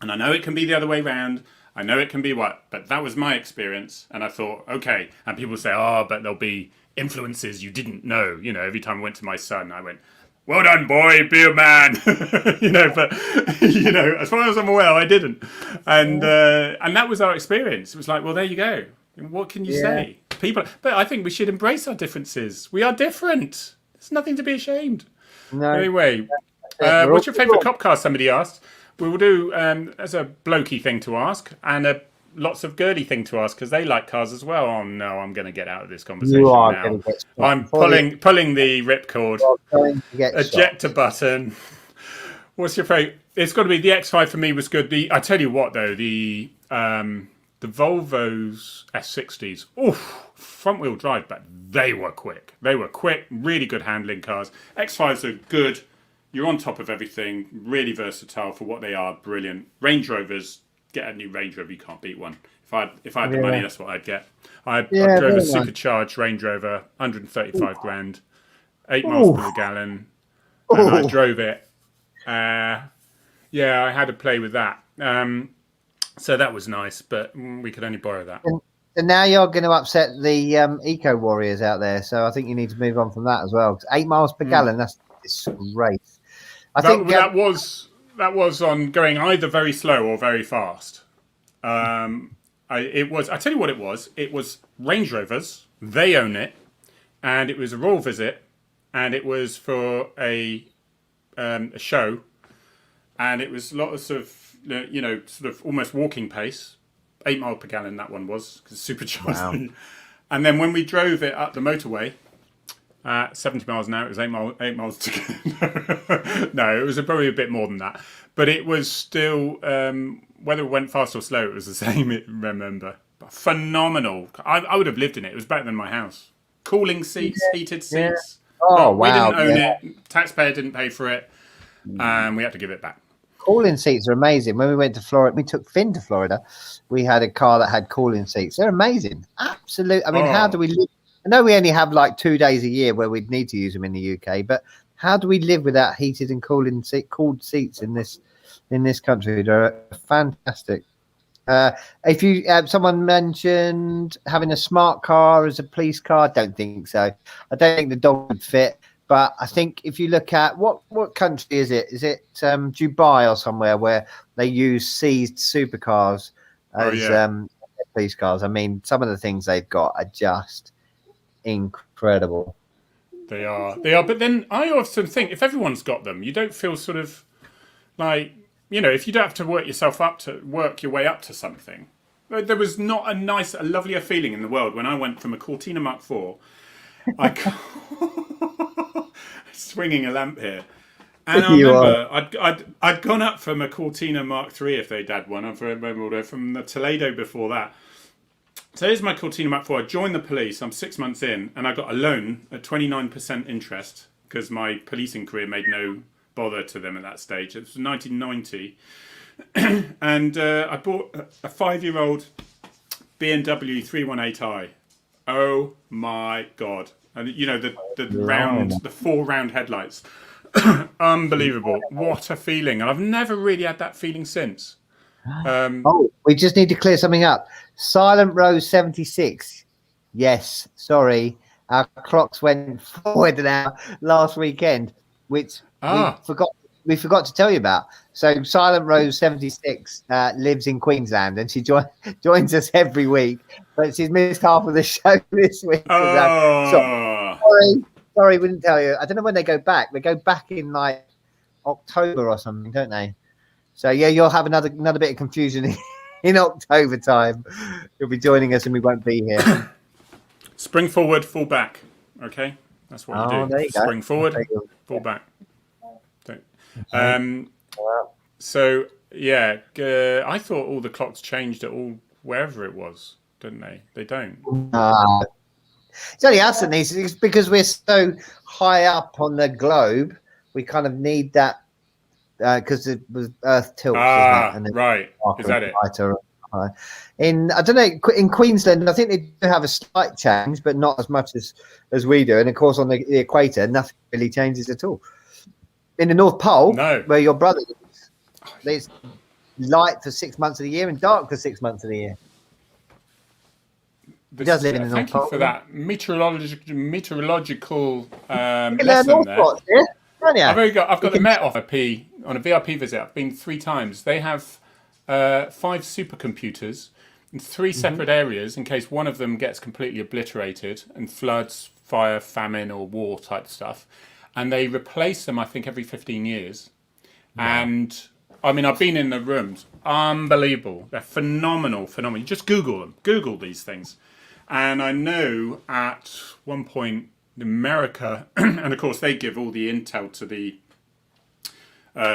And I know it can be the other way round. I know it can be but that was my experience. And I thought, okay. And people say, but there'll be influences you didn't know. You know, every time I went to my son, I went, well done, boy, be a man. But, as far as I'm aware, I didn't. And that was our experience. It was like, well, there you go. What can you say? But I think we should embrace our differences. We are different. There's nothing to be ashamed. No. Anyway, what's your favourite cop car? Somebody asked. We will do as a blokey thing to ask and a lots of girly thing to ask because they like cars as well. Oh no, I'm going to get out of this conversation now. I'm pulling the ripcord, ejector button. What's your favourite? It's got to be the X5 for me was good. I tell you what though, the Volvo's S60s, front wheel drive, but they were quick. Really good handling cars. X5s are good. You're on top of everything, really versatile for what they are, brilliant. Range Rovers, get a new Range Rover, you can't beat one. If I had the money, that's what I'd get. I drove a supercharged Range Rover, 135 grand, 8 miles per gallon, and I drove it. I had to play with that. So that was nice, but we could only borrow that. And now you're going to upset the eco warriors out there, so I think you need to move on from that as well. 8 miles per gallon, that's great. I think that was on going either very slow or very fast. I tell you what it was. It was Range Rovers. They own it, and it was a Royal Visit, and it was for a show, and it was lots of sort of almost walking pace. 8 miles per gallon that one was because supercharged. Wow. And then when we drove it up the motorway. 70 miles an hour, it was 8 miles to go. No, it was probably a bit more than that. But it was still, whether it went fast or slow, it was the same, remember. But phenomenal. I would have lived in it. It was better than my house. Cooling seats, heated seats. Oh, wow. We didn't own it. Taxpayer didn't pay for it. We had to give it back. Cooling seats are amazing. When we went to Florida, we took Finn to Florida. We had a car that had cooling seats. They're amazing. Absolutely. I mean, how do we live? I know we only have like 2 days a year where we'd need to use them in the UK, but how do we live without heated and cooled seats in this country? They're fantastic. If you someone mentioned having a smart car as a police car, I don't think so. I don't think the dog would fit. But I think if you look at what country is it? Is it Dubai or somewhere where they use seized supercars as police cars? I mean, some of the things they've got are just incredible. They are. But then I often think if everyone's got them, you don't feel sort of like, if you don't have to work your way up to something. There was not a lovelier feeling in the world when I went from a Cortina Mark IV. Swinging a lamp here. And I remember I'd gone up from a Cortina Mark III if they'd had one. I'm from the Toledo before that. So here's my Cortina Mark IV. I joined the police. I'm 6 months in, and I got a loan at 29% interest because my policing career made no bother to them at that stage. It was 1990. And I bought a 5-year-old BMW 318i. Oh my God. And the 4 round headlights. Unbelievable. What a feeling. And I've never really had that feeling since. We just need to clear something up. Silent Rose 76. Yes, sorry. our clocks went forward an hour last weekend, which we forgot to tell you about. So Silent Rose 76 lives in Queensland, and she joins us every week, but she's missed half of the show this week. Sorry, we didn't tell you. I don't know when they go back. They go back in like October or something, don't they? So yeah, you'll have another bit of confusion in October time. You'll be joining us, and we won't be here. Spring forward, fall back. Okay, that's what you do. There you Spring go. forward, fall back. So yeah, I thought all the clocks changed at all wherever it was, didn't they? They don't. It's only us that needs it. It's because we're so high up on the globe. We kind of need that because it was Earth tilts. And right. Is that it? I don't know, in Queensland, I think they do have a slight change, but not as much as we do. And of course, on the equator, nothing really changes at all. In the North Pole, where your brother is, it's light for 6 months of the year and dark for 6 months of the year. He does live in the North Pole. Thank you for that meteorological lesson there. I've got the Met off on a VIP visit. I've been 3 times. They have 5 supercomputers in 3 separate areas in case one of them gets completely obliterated and floods, fire, famine, or war type stuff. And they replace them, I think, every 15 years. Wow. And I mean, I've been in the rooms. Unbelievable. They're phenomenal. You just Google them. Google these things. And I know at one point, America, and of course, they give all the intel to the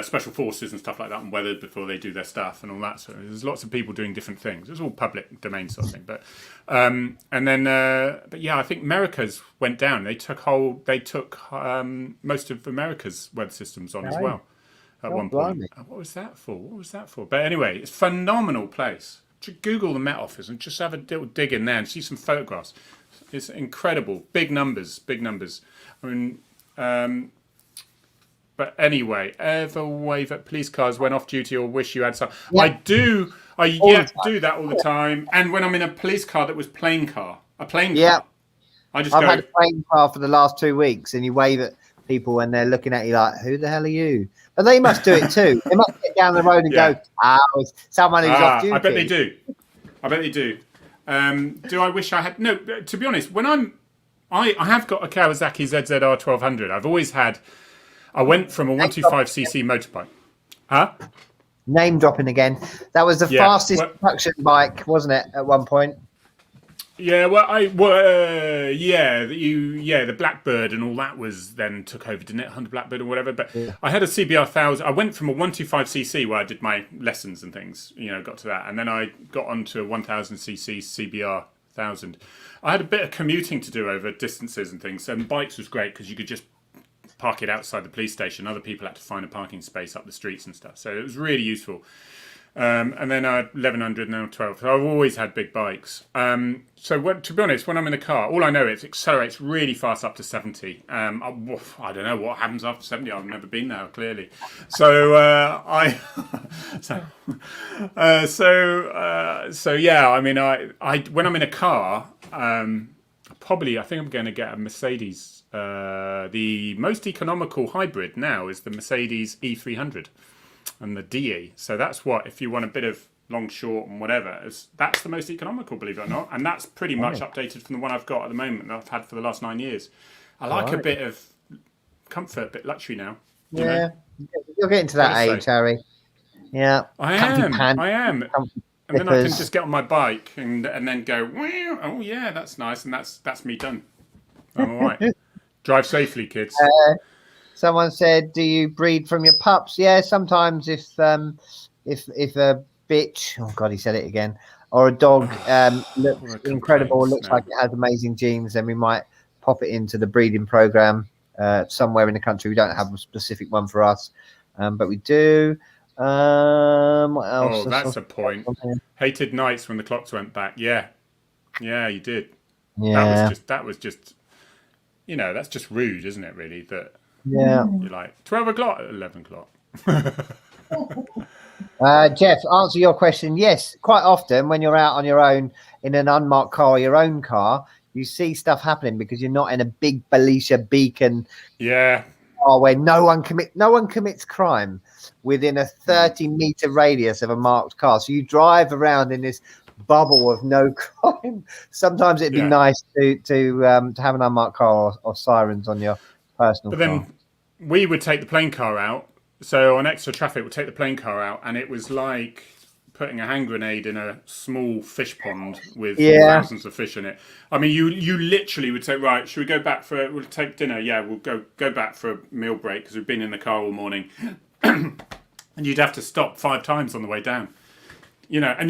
special forces and stuff like that on weather before they do their stuff and all that. So there's lots of people doing different things. It's all public domain sort of thing. But yeah, I think America's went down. They took most of America's weather systems on as well at one point. What was that for? But anyway, it's a phenomenal place. Just Google the Met Office and just have a little dig in there and see some photographs. It's incredible. Big numbers. I mean, but anyway, ever wave at police cars when off duty or wish you had some? Yeah. I do that all the time. And when I'm in a police car that was a plane car. I've had a plane car for the last 2 weeks, and you wave at people and they're looking at you like, who the hell are you? But they must do it too. They must get down the road and go, it's someone who's off duty. I bet they do. Do I wish I had? No, to be honest, when I have got a Kawasaki ZZR 1200. I've always had. I went from a 125cc motorbike. Huh? Name dropping again. That was the fastest production bike, wasn't it? At one point. Yeah, the Blackbird and all that was then took over, didn't it? Honda Blackbird or whatever. But I had a CBR 1000. I went from a 125cc where I did my lessons and things, got to that. And then I got onto a 1000cc CBR 1000. I had a bit of commuting to do over distances and things. And bikes was great because you could just park it outside the police station. Other people had to find a parking space up the streets and stuff. So it was really useful. And then I had 1100, now 12. So I've always had big bikes. To be honest, when I'm in the car, all I know is it accelerates really fast up to 70. I don't know what happens after 70. I've never been there, clearly. So yeah. I mean, I when I'm in a car, I think I'm going to get a Mercedes. The most economical hybrid now is the Mercedes E300. And the DE. So that's what, if you want a bit of long, short and whatever, that's the most economical, believe it or not. And that's pretty much updated from the one I've got at the moment that I've had for the last 9 years. I like a bit of comfort, a bit luxury now. Yeah. You're getting to that age, Harry. Yeah. I am. And then I can just get on my bike and then go, oh yeah, that's nice. And that's me done. I'm all right. Drive safely, kids. Someone said, "Do you breed from your pups?" Yeah, sometimes if a bitch, oh god, he said it again, or a dog looks incredible, looks like it has amazing genes, then we might pop it into the breeding program somewhere in the country. We don't have a specific one for us, but we do. What else? Oh, that's a point. Hated nights when the clocks went back. Yeah, you did. Yeah, that was just. That's just rude, isn't it? Really, that. Yeah. You're like 12 o'clock, 11 o'clock. Jeff, answer your question. Yes, quite often when you're out on your own in an unmarked car, your own car, you see stuff happening because you're not in a big Belisha beacon. Yeah. Where no one commits crime within a 30-meter radius of a marked car. So you drive around in this bubble of no crime. Sometimes it'd be nice to have an unmarked car or sirens on your personal car. But then we would take the plane car out. So on extra traffic, we'd take the plane car out, and it was like putting a hand grenade in a small fish pond with thousands of fish in it. I mean, you literally would say, right, should we go back we'll take dinner? Yeah, we'll go back for a meal break because we've been in the car all morning. And you'd have to stop 5 times on the way down. And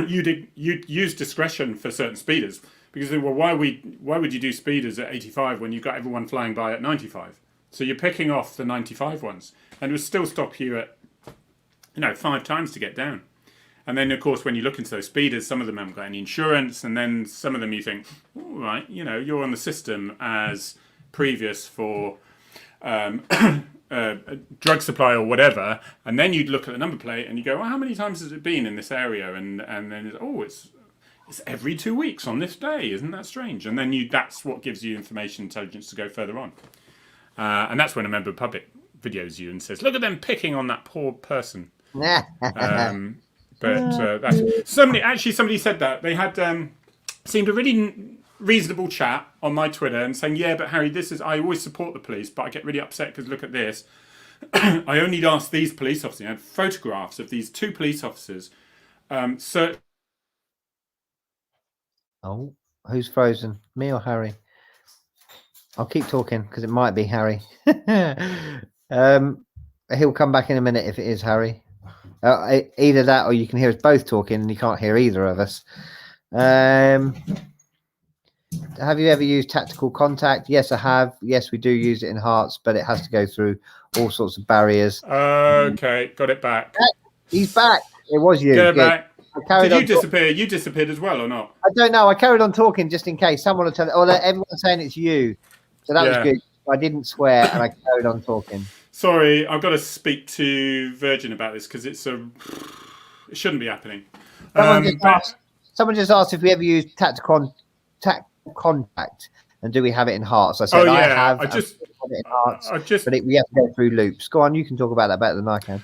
you'd use discretion for certain speeders because, well, why would you do speeders at 85 when you've got everyone flying by at 95? So you're picking off the 95 ones, and it would still stop you at 5 times to get down. And then, of course, when you look into those speeders, some of them haven't got any insurance, and then some of them you think, all right, you're on the system as previous for drug supply or whatever, and then you'd look at the number plate and you go, well, how many times has it been in this area? And then it's every 2 weeks on this day. Isn't that strange? And then that's what gives you information intelligence to go further on. And that's when a member of public videos you and says, look at them picking on that poor person. But that's somebody said that they had seemed a really reasonable chat on my Twitter and saying, yeah, but Harry, I always support the police, but I get really upset because look at this. I only asked these police officers. I had photographs of these 2 police officers. Oh, who's frozen? Me or Harry? I'll keep talking because it might be Harry. He'll come back in a minute if it is Harry. Either that or you can hear us both talking and you can't hear either of us. Have you ever used tactical contact? Yes, I have. Yes, we do use it in Hearts, but it has to go through all sorts of barriers. Okay, got it back. He's back. It was you. Get it back. Did you disappear? You disappeared as well or not? I don't know. I carried on talking just in case someone will tell it. Oh, everyone's saying it's you. So that was good. I didn't swear and I carried on talking. Sorry, I've got to speak to Virgin about this because it shouldn't be happening. Someone just asked if we ever use tactical contact and do we have it in Hearts? I said I have. I just have it in Hearts, but we have to go through loops. Go on, you can talk about that better than I can.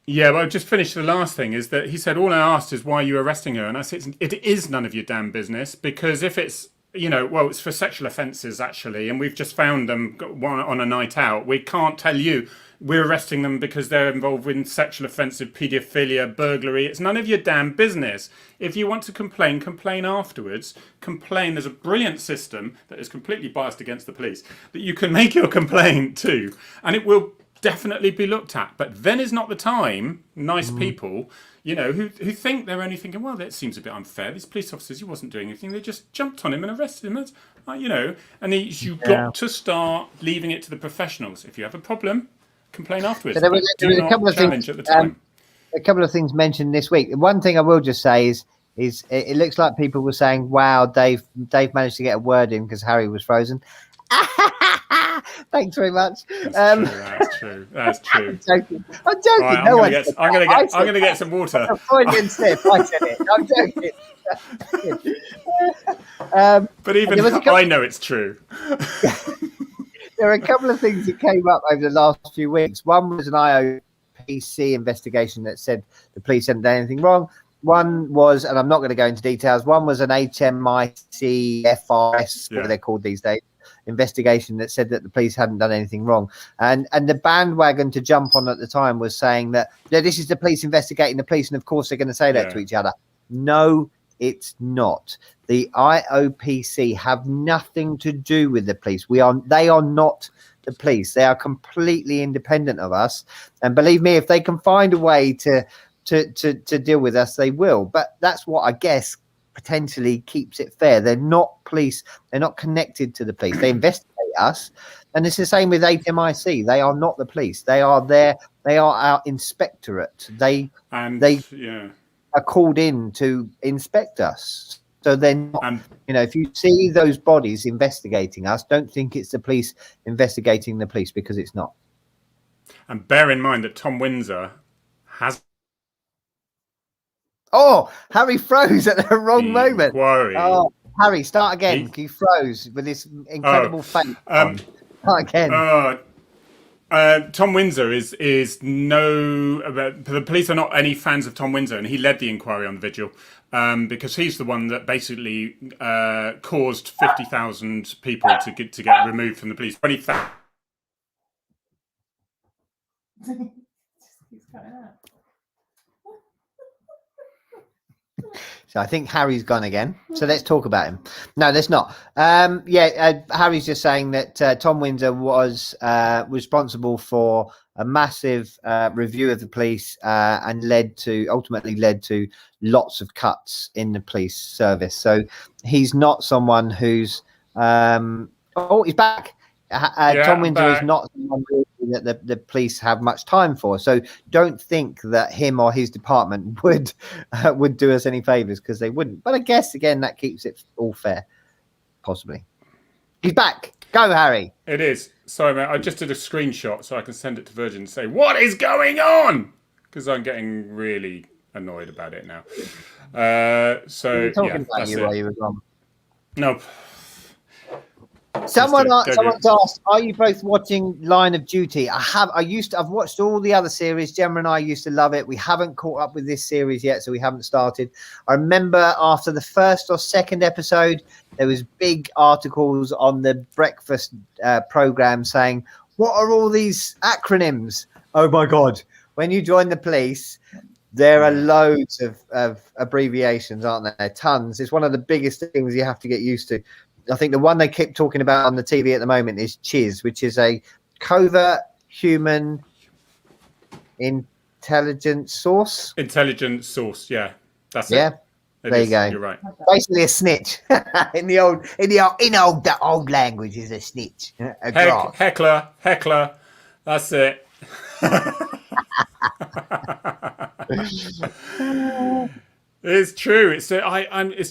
Yeah, well, I just finished the last thing is that he said all I asked is why are you arresting her, and I said it is none of your damn business because if it's it's for sexual offences actually, and we've just found them on a night out. We can't tell you we're arresting them because they're involved in sexual offensive paedophilia, burglary. It's none of your damn business. If you want to complain afterwards. Complain. There's a brilliant system that is completely biased against the police that you can make your complaint to, and it will definitely be looked at. But then is not the time. Nice people. Who think they're only thinking, well, that seems a bit unfair. These police officers, he wasn't doing anything. They just jumped on him and arrested him. And you've got to start leaving it to the professionals. If you have a problem, complain afterwards. So there was a couple of things at the time. A couple of things mentioned this week. One thing I will just say is it looks like people were saying, wow, Dave managed to get a word in because Harry was frozen. Thanks very much. That's true. I'm joking. Right, I'm going to get some water. I said it. I'm joking. But even I know it's true. There are a couple of things that came up over the last few weeks. One was an IOPC investigation that said the police hadn't done anything wrong. One was, and I'm not going to go into details, one was an HMIC FRS, whatever they're called these days, investigation that said that the police hadn't done anything wrong. And the bandwagon to jump on at the time was saying that this is the police investigating the police, and of course they're going to say that to each other. No, it's not. The IOPC have nothing to do with the police. They are not the police. They are completely independent of us. And believe me, if they can find a way to deal with us, they will. But that's what I guess potentially keeps it fair. They're not police. They're not connected to the police. They investigate us. And it's the same with HMIC. They are not the police. They are there. They are our inspectorate. They are called in to inspect us. So then, if you see those bodies investigating us, don't think it's the police investigating the police, because it's not. And bear in mind that Tom Windsor has... Oh, Harry froze at the wrong moment. Inquiry Harry, start again. You froze with this incredible face. Start again. Tom Windsor is no. The police are not any fans of Tom Windsor, and he led the inquiry on the vigil because he's the one that basically caused 50,000 people to get removed from the police. 20,000. So I think Harry's gone again. So let's talk about him. No, let's not. Harry's just saying that Tom Windsor was responsible for a massive review of the police and ultimately led to lots of cuts in the police service. So he's not someone who's he's back. Tom Windsor is not someone that the police have much time for. So don't think that him or his department would do us any favors, because they wouldn't. But I guess again that keeps it all fair, possibly. He's back. Go, Harry. It is. Sorry, mate. I just did a screenshot so I can send it to Virgin and say, "What is going on?" Because I'm getting really annoyed about it now. So talking about you while you were gone. No. Someone's asked, are you both watching Line of Duty? I've watched all the other series. Gemma and I used to love it. We haven't caught up with this series yet, so we haven't started. I remember after the first or second episode, there was big articles on the breakfast program saying, what are all these acronyms? Oh my God. When you join the police, there are loads of abbreviations, aren't there? Tons. It's one of the biggest things you have to get used to. I think the one they keep talking about on the TV at the moment is CHIS, which is a covert human intelligence source. Intelligence source, yeah. That's it. There you go. You're right. Basically a snitch. in the old language is a snitch. Heckler. That's it. It's true. It's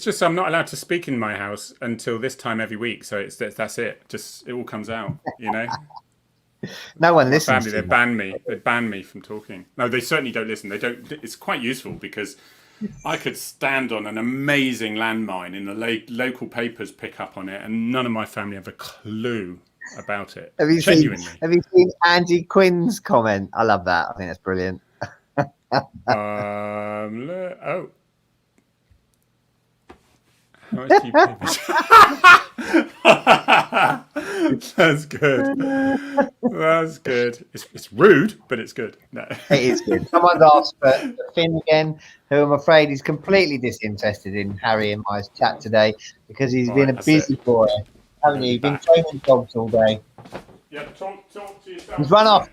just I'm not allowed to speak in my house until this time every week. So that's it. Just it all comes out. You know. No one listens. Family, they ban me. They ban me from talking. No, they certainly don't listen. They don't. It's quite useful because I could stand on an amazing landmine in the local papers, pick up on it, and none of my family have a clue about it. Have you seen Andy Quinn's comment? I love that. I think that's brilliant. That's good. That's good. It's rude, but it's good. No. It is good. Someone's asked for Finn again, who I'm afraid is completely disinterested in Harry and my chat today because he's been a busy boy, haven't you? You've been training dogs all day. Yeah, talk to yourself. He's run off.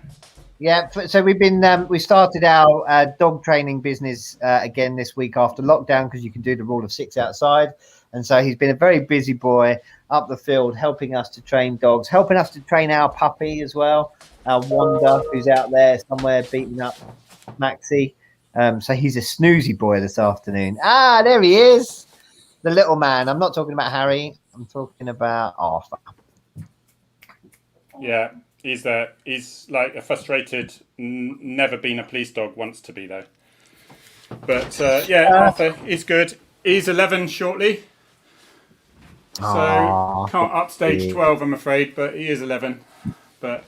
Yeah, so we started our dog training business again this week after lockdown because you can do the rule of 6 outside. And so he's been a very busy boy up the field, helping us to train dogs, helping us to train our puppy as well, our Wanda, who's out there somewhere beating up Maxie. So he's a snoozy boy this afternoon. Ah, there he is, the little man. I'm not talking about Harry. I'm talking about Arthur. Yeah, he's like a frustrated, never been a police dog, wants to be though. But Arthur, he's good. He's 11 shortly. So can't upstage 12, I'm afraid, but he is 11. But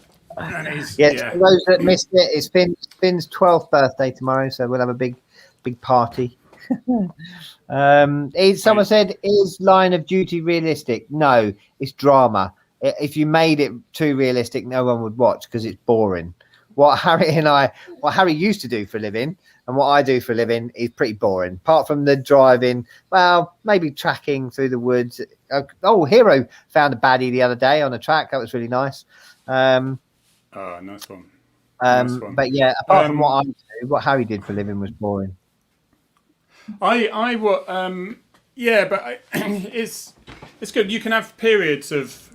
he's, for those that missed it, it's Finn's 12th birthday tomorrow, so we'll have a big party. Someone said, is Line of Duty realistic? No, it's drama. If you made it too realistic, no one would watch because it's boring. What Harry used to do for a living and what I do for a living is pretty boring. Apart from the driving, well, maybe tracking through the woods. Hero found a baddie the other day on a track. That was really nice. Nice one. But yeah, apart from what I do, what Harry did for a living was boring. It's good. You can have periods of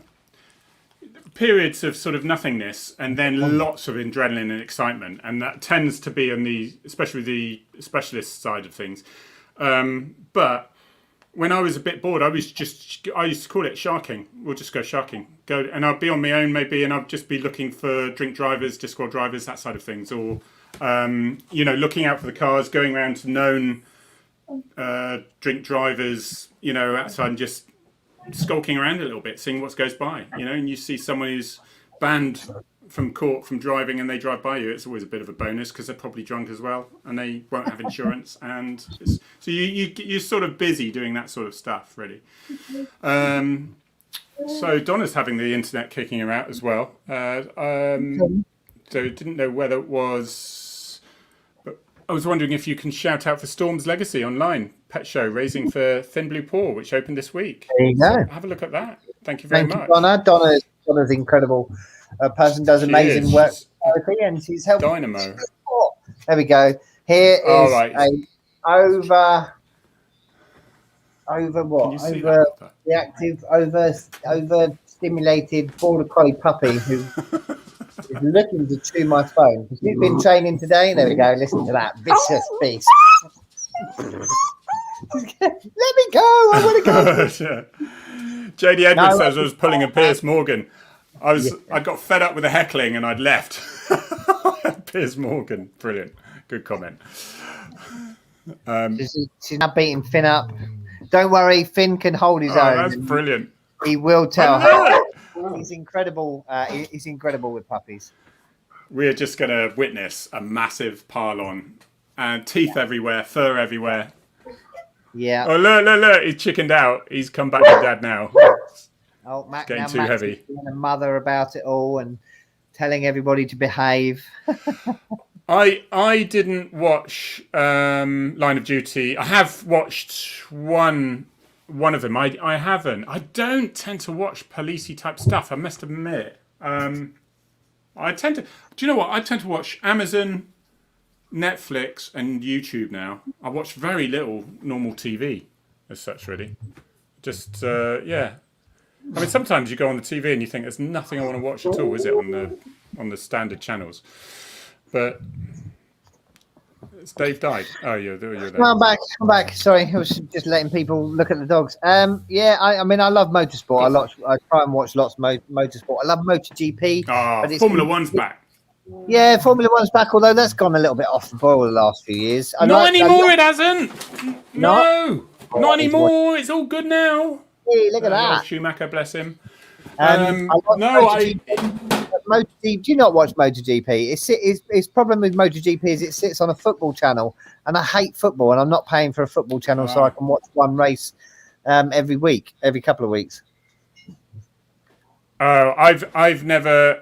sort of nothingness and then lots of adrenaline and excitement, and that tends to be on especially the specialist side of things. But when I was a bit bored, I used to call it sharking. We'll just go sharking. And I'd be on my own maybe, and I'd just be looking for drink drivers, disc drivers, that side of things, or looking out for the cars, going around to known drink drivers, outside and just skulking around a little bit, seeing what goes by, and you see someone who's banned from court from driving and they drive by you, it's always a bit of a bonus because they're probably drunk as well and they won't have insurance. And so you're sort of busy doing that sort of stuff, really. So Donna's having the internet kicking her out as well. So didn't know whether it was... But I was wondering if you can shout out for Storm's Legacy online pet show raising for Thin Blue Paw, which opened this week. There you go. So have a look at that. Thank you very much. Donna. Donna's incredible. A person does amazing work, and she's helping. Dynamo. There we go. Here is over what? Over reactive, over stimulated border collie puppy who is looking to chew my phone. She's been training today. There we go. Listen to that vicious beast. Let me go. I want to go. JD Edwards says I was pulling a Piers Morgan. I got fed up with the heckling and I'd left. Piers Morgan, brilliant, good comment. She's now beating Finn up. Don't worry, Finn can hold his own. That's brilliant. He will tell her. He's incredible. He's incredible with puppies. We're just going to witness a massive pile-on, and teeth everywhere, fur everywhere. Yeah. Oh look! He's chickened out. He's come back to dad now. Oh, Max, getting too heavy. Being a mother about it all and telling everybody to behave. I didn't watch Line of Duty. I have watched one of them. I haven't. I don't tend to watch policey type stuff, I must admit. I tend to. Do you know what? I tend to watch Amazon, Netflix, and YouTube now. I watch very little normal TV as such, really. Just yeah. I mean, sometimes you go on the TV and you think there's nothing I want to watch at all, is it, on the standard channels? But it's Dave died. Oh, you're there. I'm back. Sorry, I was just letting people look at the dogs. Yeah, I mean, I love motorsport. I try and watch lots of motorsport. I love MotoGP. Oh, Formula One's back. Yeah, Formula One's back, although that's gone a little bit off the boil the last few years. Not anymore, it hasn't. No, not anymore. It's all good now. Hey, look at that. Schumacher, bless him. MotoGP. Do you not watch MotoGP? Its problem with MotoGP is it sits on a football channel, and I hate football, and I'm not paying for a football channel so I can watch one race every couple of weeks. I've never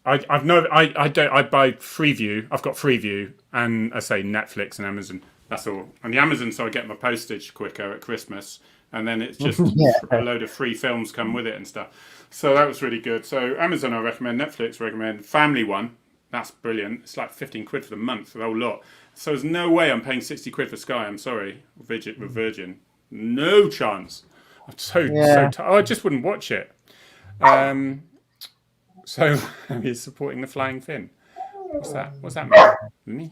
I buy Freeview. I've got Freeview, and I say Netflix and Amazon. That's all. And the Amazon, so I get my postage quicker at Christmas, and then it's just a load of free films come with it and stuff. So that was really good. So Amazon I recommend, Netflix I recommend, Family One, that's brilliant. It's like 15 quid for the month for the whole lot. So there's no way I'm paying 60 quid for Sky. I'm sorry, Virgin. No chance. I'm I just wouldn't watch it. So he's supporting the Flying Finn. What's that mean?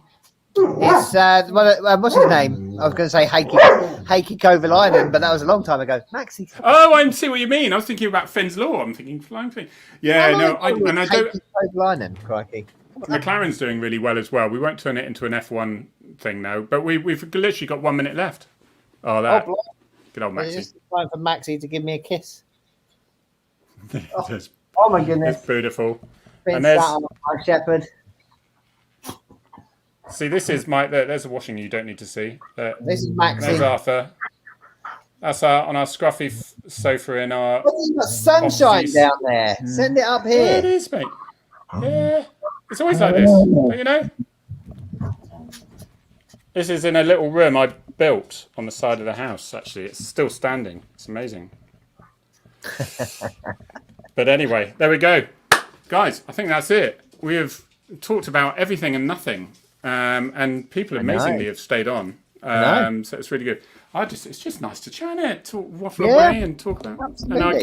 It's what's his name? I was going to say Heikki Kovalainen, but that was a long time ago. Maxi. Oh, I see what you mean. I was thinking about Finn's Law. I'm thinking Flying Finn. Yeah, I don't. Heikki Kovalainen, crikey. McLaren's doing really well as well. We won't turn it into an F1 thing now, but we've literally got 1 minute left. Good old Maxi. It's time for Maxi to give me a kiss. Oh my goodness! It's beautiful. And there's my shepherd. See, this is there's a washing you don't need to see. This is Maxi. There's Arthur. That's on our scruffy sofa in our... You've got sunshine down there. Send it up here. Yeah, it is, mate. Yeah. It's always like this. Don't you know? This is in a little room I built on the side of the house, actually. It's still standing. It's amazing. But anyway, there we go. Guys, I think that's it. We have talked about everything and nothing. And people amazingly have stayed on. So it's really good. It's just nice to chat it, to waffle away and talk about. Absolutely. And I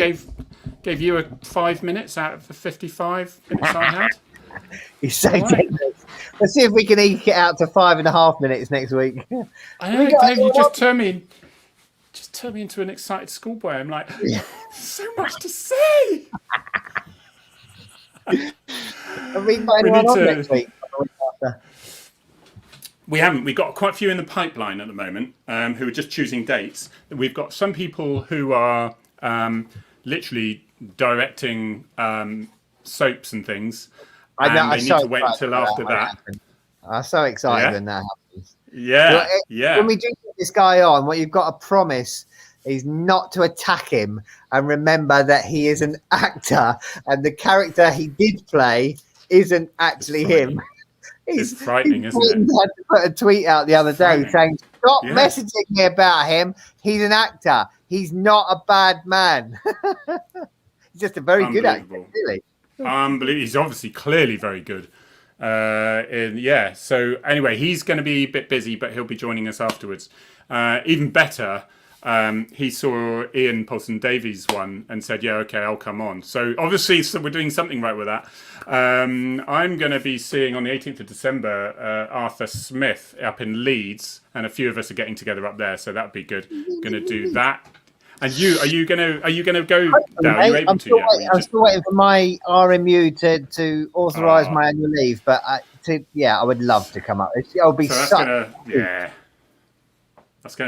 gave you 5 minutes out of the 55 minutes I had. You're so generous. Let's see if we can eke it out to 5.5 minutes next week. I know, Dave. You just turn me into an excited schoolboy. I'm like, so much to say. Have we got anyone on next week? We haven't. We've got quite a few in the pipeline at the moment who are just choosing dates. We've got some people who are literally directing soaps and things, and they need to wait until after that. I'm so excited when that happens. Yeah, yeah. When we do get this guy on, what you've got to promise is not to attack him, and remember that he is an actor, and the character he did play isn't actually him. It's frightening, isn't it? He had to put a tweet out the other day saying, "Stop messaging me about him. He's an actor. He's not a bad man." He's just a very good actor, really. Unbelievable. He's obviously clearly very good. So anyway, he's going to be a bit busy, but he'll be joining us afterwards. Even better, he saw Ian Paulson Davies one and said, yeah, okay, I'll come on. So obviously we're doing something right with that. I'm going to be seeing on the 18th of December Arthur Smith up in Leeds, and a few of us are getting together up there, so that'd be good. Going to do that. And are you gonna go down? Are you able to? I'm still waiting for my RMU to authorise my annual leave, but I would love to come up. It'll be that's gonna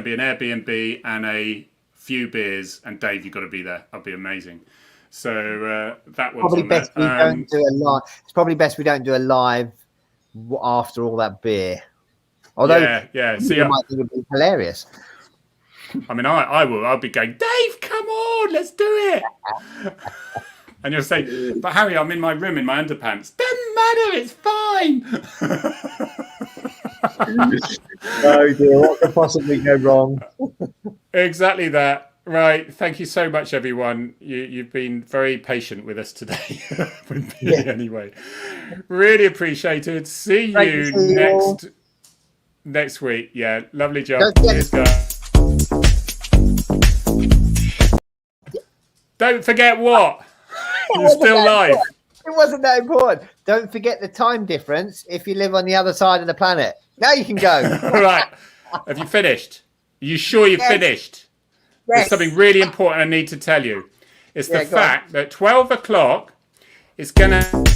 be an Airbnb and a few beers, and Dave, you've got to be there. That'll be amazing. So that one's probably best we don't do a live. It's probably best we don't do a live after all that beer. Although see, I might think it would be hilarious. I mean, I'll be going, Dave, come on, let's do it. And you'll say, but Harry, I'm in my room in my underpants. Doesn't matter, it's fine. Oh dear, what could possibly go wrong? Exactly that. Right. Thank you so much, everyone. You've been very patient with us today. With me anyway. Really appreciated. See you next week. Yeah, lovely job. Cheers, guys. Don't forget what? You're still live. It wasn't that important. Don't forget the time difference if you live on the other side of the planet. Now you can go. All right. Have you finished? Are you sure you've finished? Yes. There's something really important I need to tell you. It's the fact that 12 o'clock is going to...